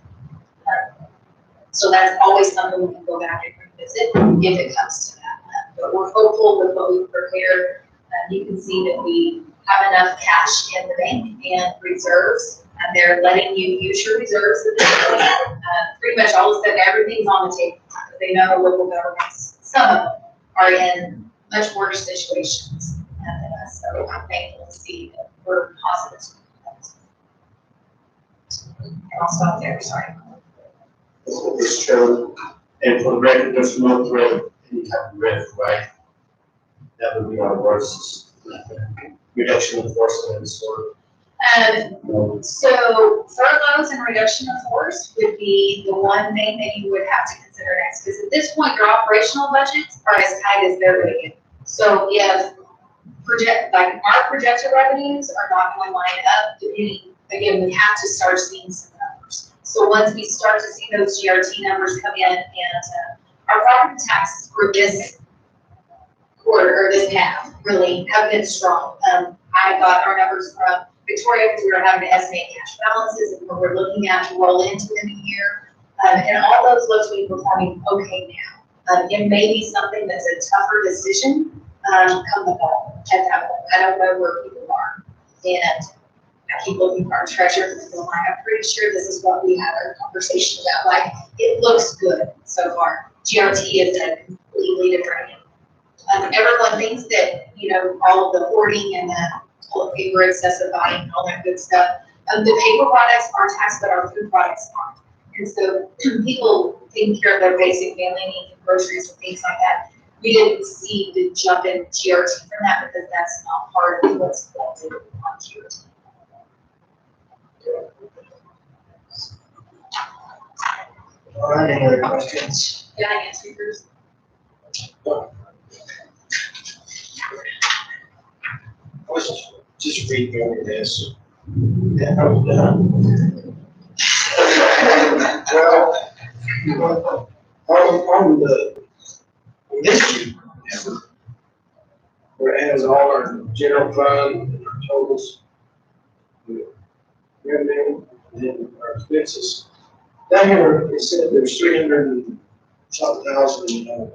So that's always something we can go back and revisit if it comes to that. But we're hopeful with what we've prepared. You can see that we have enough cash in the bank and reserves, and they're letting you use your reserves at this point. Pretty much all of a sudden everything's on the table. They know local governments, some of them are in much worse situations than us. So I'm thankful to see that we're positive. And I'll stop there, sorry. Mr. Chairman, and for the record, there's no threat of any type of risk, right? That would be our worst reduction in force of any sort. So furloughs and reduction of force would be the one thing that you would have to consider next, because at this point, your operational budgets are as tight as they're going to get. So if our projected revenues are not going to line up, again, we have to start seeing some numbers. So once we start to see those GRT numbers come in, and our property taxes for this quarter, or this half, really have been strong. I got our numbers from Victoria because we were having to estimate cash balances and what we're looking at to roll into the new year. And all those look to be performing okay now. It may be something that's a tougher decision come the fall at that point. I don't know where people are. And I keep looking for our treasurer because I'm pretty sure this is what we had our conversation about. Like, it looks good so far. GRT is a completely different. Everyone thinks that, all of the hoarding and the toilet paper, excessive buying, and all that good stuff. The paper products are taxed, but our food products aren't. And so people taking care of their basic family needs and groceries and things like that, we didn't see the jump in GRT from that because that's not part of what's collected on GRT. All right, any other questions? Did I answer yours? I was just reading over this. Well, On this sheet, where it has all our general fund and our totals, revenue, and our expenses. Down here, it said there's 300 and something thousand,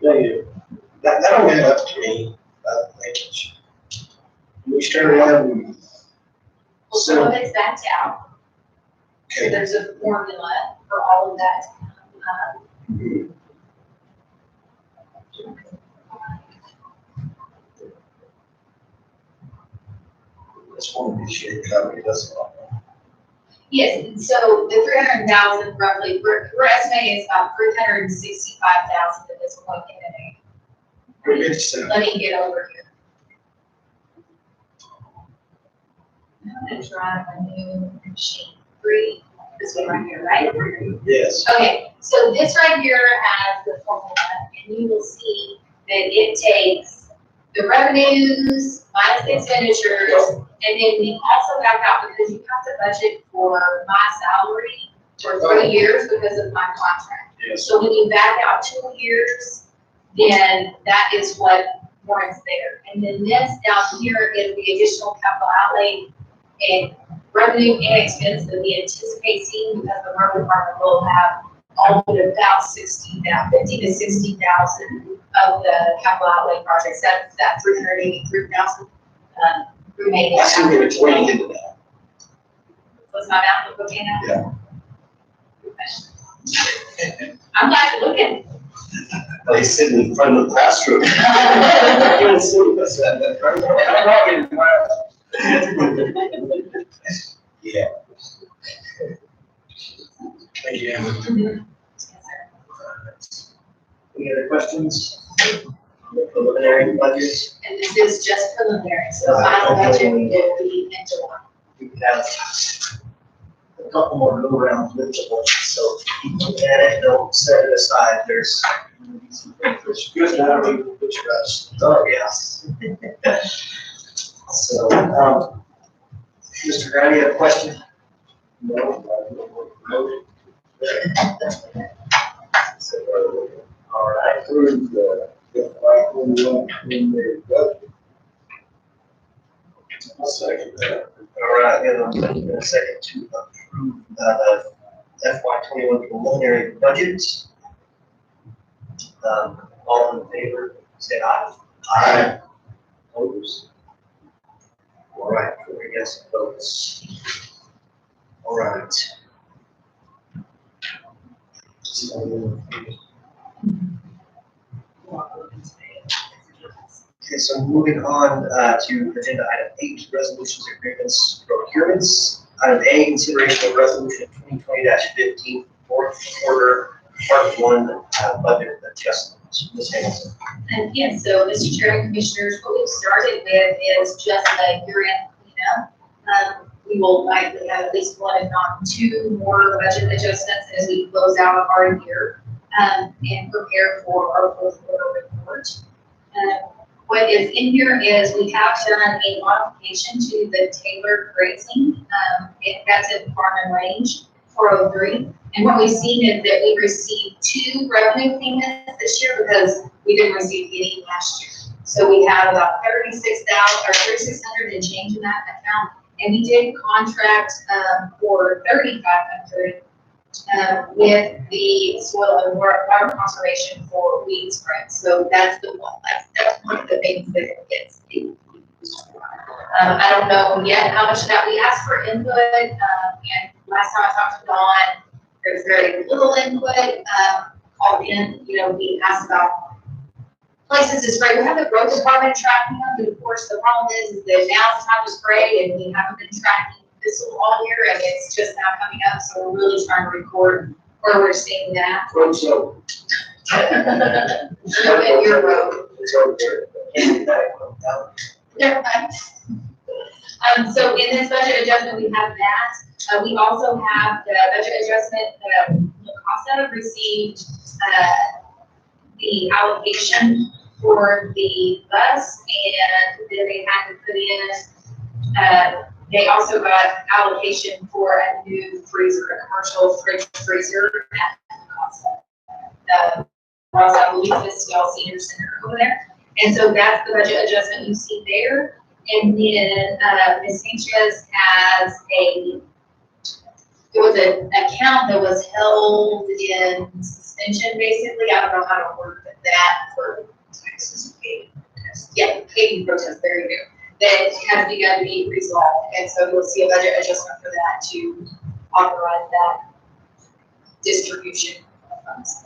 negative. That don't add up to me, I think it's. We started out, Well, some of it's backed out, so okay, there's a formula for all of that. this one, this year, it doesn't. Yes, and so the 300,000 roughly, we're estimating it's about 365,000 at this point in It's, the day. Let me get over here. I'm gonna try my new sheet 3, this one right here, right? yes. Okay, so this right here has the formula, and you will see that it takes the revenues minus the expenditures, and then we also back out because you have to budget for my salary for 3 years because of my contract. Yes. So when you back out 2 years, then that is what warrants there. And then this down here is the additional capital outlay and revenue and expense that we anticipate seeing because the road department will have all but about 50 to 60,000 of the capital outlay projects. That's that 383,000 remaining. I see where it's weighing into that. Was my mouth looking at? Yeah. I'm glad you're looking. They sit in front of the classroom. You don't sit with us at that. Yeah. Thank you, Amber. Yes, sir. Any other questions? The preliminary budget, And this is just preliminary, so the final budget we did be in July. we have a couple more go rounds with the budget, so keep looking at it, don't set it aside, there's. It's good to have you put your best. Oh, yes. So, Mr. Grant, you have a question? No. All right. Approve the FY21 preliminary budget. I'll second that. All right, and I'm taking a second to approve the FY21 preliminary budget. All in favor, say aye. Aye. Opposed? All right, 4 against votes. All right. Okay, so moving on to agenda item 8, resolutions, agreements, procurements. Item A, consideration of resolution 2020-15, fourth quarter, part 1 budget adjustments. Ms. Hamilton. And yes, so Mr. Chair and Commissioners, what we've started with is just a year-end cleanup. We will likely have at least 1, if not 2 more budget adjustments as we close out our year and prepare for our fourth quarter report. What is in here is we have done a modification to the Taylor grazing. That's in Farm and Range 403. And what we've seen is that we received 2 revenue payments this year because we didn't receive any last year. So we have about 3,600 and change in that account. And we did contract for 3,500 with the soil and water conservation for weed spread. So that's the one. That's one of the things that gets. I don't know yet how much of that we asked for input. And last time I talked to Dawn, there was very little input. Called in, we asked about places to spray. We have the growth department tracking them, but of course the problem is that now's the time to spray, and we haven't been tracking this all year, and it's just now coming up. So we're really trying to record where we're seeing that. So. So in your road. It's over there. Never mind. So in this budget adjustment, we have that. We also have the budget adjustment, LaCosta received, the allocation for the bus, and then they had to put in, they also got allocation for a new freezer, a commercial fridge freezer at I believe this y'all senior center over there. And so that's the budget adjustment you see there. And then, Ms. Sanchez has it was an account that was held in suspension, basically. I don't know how to word that for taxes paid. Yeah, paid protest, there you go. That has begun to be resolved. And so you'll see a budget adjustment for that to authorize that distribution of funds.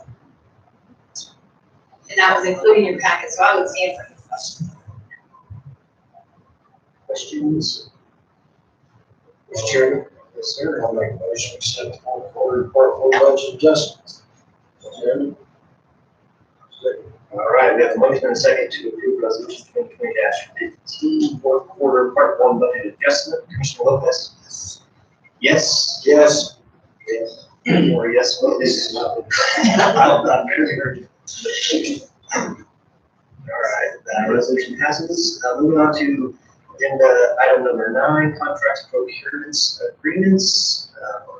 And that was including your packet, so I would stand for any questions. Questions? Mr. Chairman? Yes, sir. I'll make a motion to accept the fourth quarter report for budget adjustments. Mr. Chairman? All right, we have a motion and a second to approve resolution 2020-15, fourth quarter part one budget adjustment. Commissioner Lopez? Yes. Yes. Yes. Or yes, vote. This is not. I'm very urgent. All right, that resolution passes. Moving on to agenda item number 9, contracts, procurements, agreements.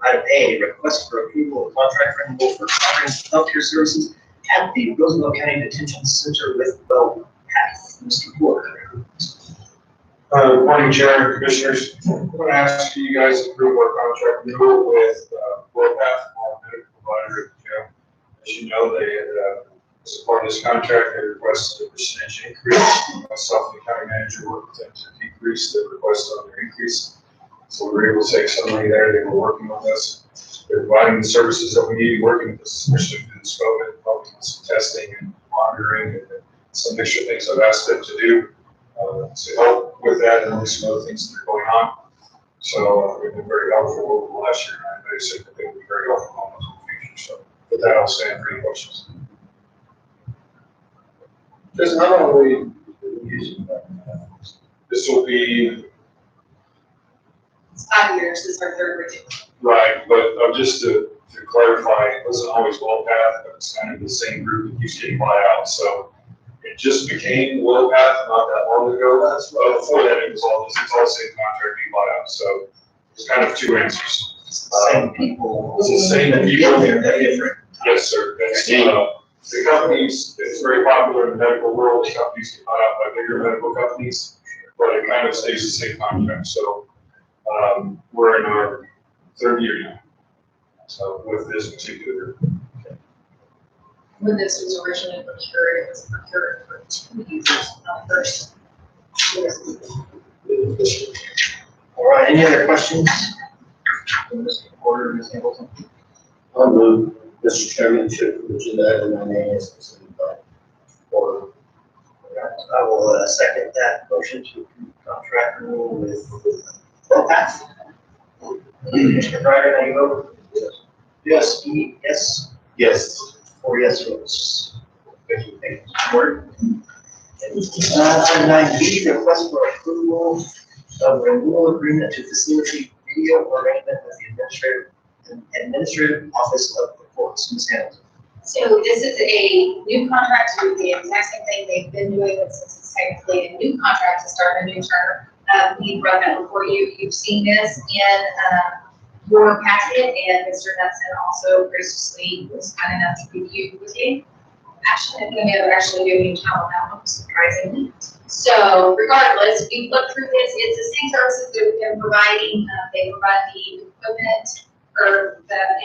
Item A, request for approval of contract renewal for comprehensive healthcare services at the Roosevelt County Detention Center with WellPath. Mr. Porter. Good morning, Chair and Commissioners. I'm going to ask you guys to approve our contract renewal with WellPath, our medical provider at the jail. As you know, they had, as a part of this contract, they requested a percentage increase. Myself and the county manager worked with them to decrease the request on their increase. So we were able to save some money there. They were working with us. They're providing the services that we need, working with us, especially through this COVID, helping with some testing and monitoring and some extra things I've asked them to do to help with that and some other things that are going on. So we've been very helpful over the last year, and I think that they will be very helpful in the future. So with that, I'll stand for any questions. Just how long are we using that? This will be It's 5 years, this is our third review. right, but just to clarify, it wasn't always WellPath, but it's kind of the same group that keeps getting bought out. So it just became WellPath not that long ago. That's right. Before that, it's all the same contract being bought out. So it's kind of two answers. It's the same people. It's the same people. They're different. Yes, sir. That's the companies, it's very popular in the medical world. The companies get bought out by bigger medical companies, but it kind of stays the same contract. So we're in our third year now. So with this particular. When this was originally procured, it was procured for 2 years, not first. All right, any other questions? Mr. Porter, Ms. Hamilton? I'll move, Mr. Chairman, to agenda item 9A as presented by Porter. I will second that motion to approve contract renewal with WellPath. Commissioner Ryder, how you vote? Yes. Yes. Yes. 4 yes votes. Thank you, Mr. Porter. Item 9B, request for approval of renewal agreement to facilitate video arrangement with the administrative office of the courts. Ms. Hamilton. So this is a new contract to do the exact same thing they've been doing, but since it's technically a new contract to start a new term, we brought that before you. You've seen this in your packet, and Mr. Hudson also graciously was kind enough to review with you. Actually, I think I may actually given you time on that one, surprisingly. So regardless, we looked through this. It's the same services that we've been providing. They provide the equipment,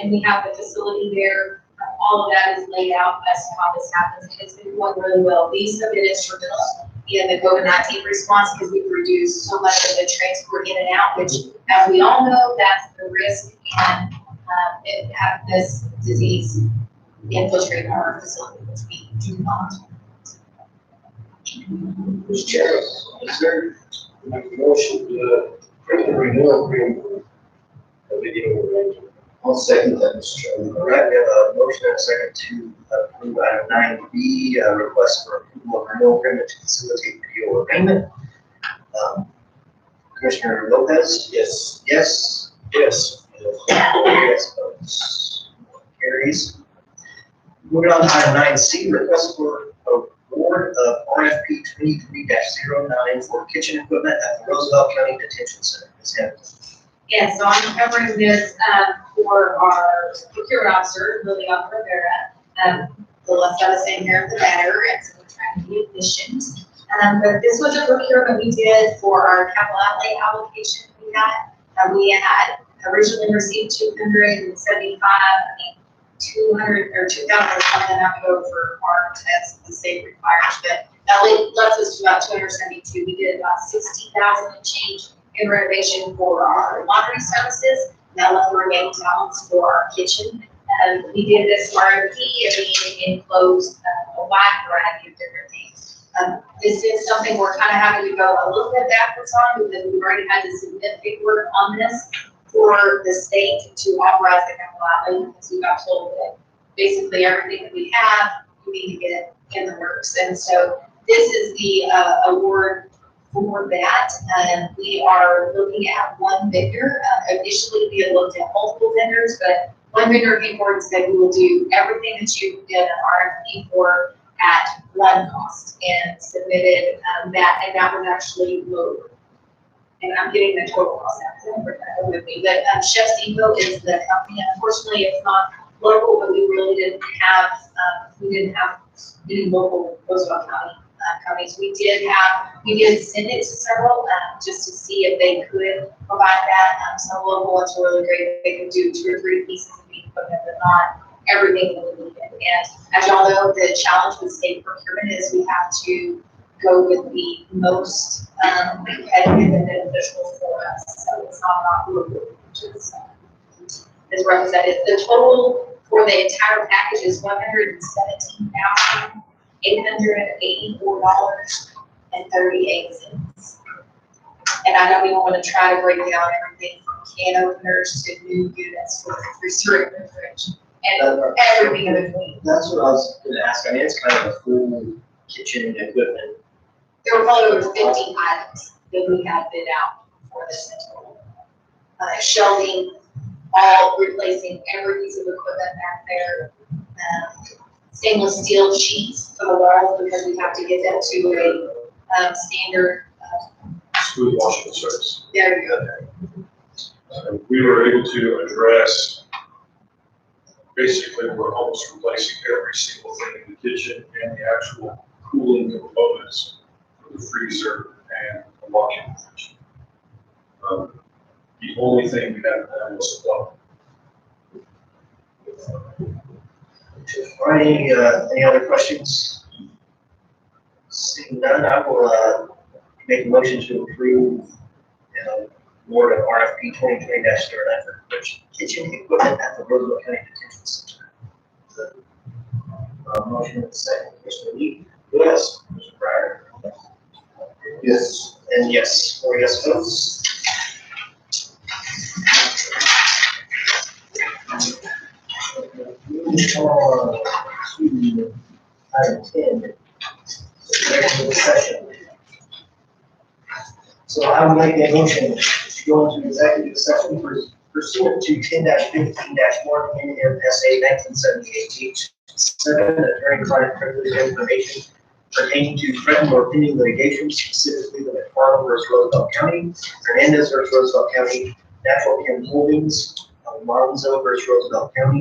and we have the facility there. All of that is laid out as to how this happens, and it's been going really well. These have been instrumental in the COVID-19 response because we've reduced so much of the transport in and out, which, as we all know, that's the risk in having this disease infiltrate our facility, which we do not. Mr. Chairman, is there a motion to approve the renewal agreement with the video arrangement? I'll second that, Mr. Chairman. All right, we have a motion and a second to approve item 9B, request for approval of renewal agreement to facilitate video arraignment. Commissioner Lopez? Yes. Yes. Yes. Yes votes. Carries. Moving on to item 9C, request for award of RFP 2023-09 for kitchen equipment at the Roosevelt County Detention Center. Ms. Hamilton. Yeah, so I'm covering this, for our procurement officer, Lily Rivera. The less I was saying here, the better, and so we're trying to be efficient. But this was a procurement we did for our capital outlay allocation we had originally received 275, 200 or 2,000 or something have to go for our test, the state requires, but that left us to about 272. We did about 60,000 and change in renovation for our laundry services. That left the remaining balance for our kitchen. We did this RFP and we enclosed a wide variety of different things. This is something we're kind of having to go a little bit backwards on because we've already had to submit paperwork on this for the state to authorize the capital outlay because we got told that basically everything that we have, we need to get it in the works. And so this is the award for that. We are looking at one vendor. Initially, we had looked at multiple vendors, but one vendor came forward and said we will do everything that you did an RFP for at one cost and submitted that, and that was actually lower. And I'm getting the total cost out with me. But Chef's Depot is the company. Unfortunately, it's not local, but we really didn't have any local Roosevelt County companies. We did send it to several just to see if they could provide that. Some local ones were really great. They could do 2 or 3 pieces of meat equipment, but not everything that we needed. And as y'all know, the challenge with state procurement is we have to go with the most competitive and beneficial for us. So it's not about local, which is represented. The total for the entire package is $117,884.38. And I know we want to try to break down everything from can openers to new units for the freezer and refrigeration and everything in between. That's what I was gonna ask. I mean, it's kind of a full kitchen equipment. There were probably over 50 items that we had bid out for this in total. Shelving, all replacing every piece of equipment back there. Stainless steel sheets for the walls because we have to get them to a standard. Smooth washing service. There you go. We were able to address, basically, we're almost replacing every single thing in the kitchen and the actual cooling components for the freezer and the walk-in fridge. The only thing we had was a plug. All right, any other questions? Seeing none, I will make a motion to approve award of RFP 2020-09 for kitchen equipment at the Roosevelt County Detention Center. Motion and second, Mr. Lee. Yes. Mr. Pryor. Yes. And yes, 4 yes votes. Moving on to item 10, executive session. So I would make a motion to go into executive session pursuant to 10-15-1 NMSA 1978H7, attorney-client privilege information pertaining to threatened or pending litigation, specifically the McFarland versus Roosevelt County, Hernandez versus Roosevelt County, Natural Chem Holdings, Alonzo versus Roosevelt County,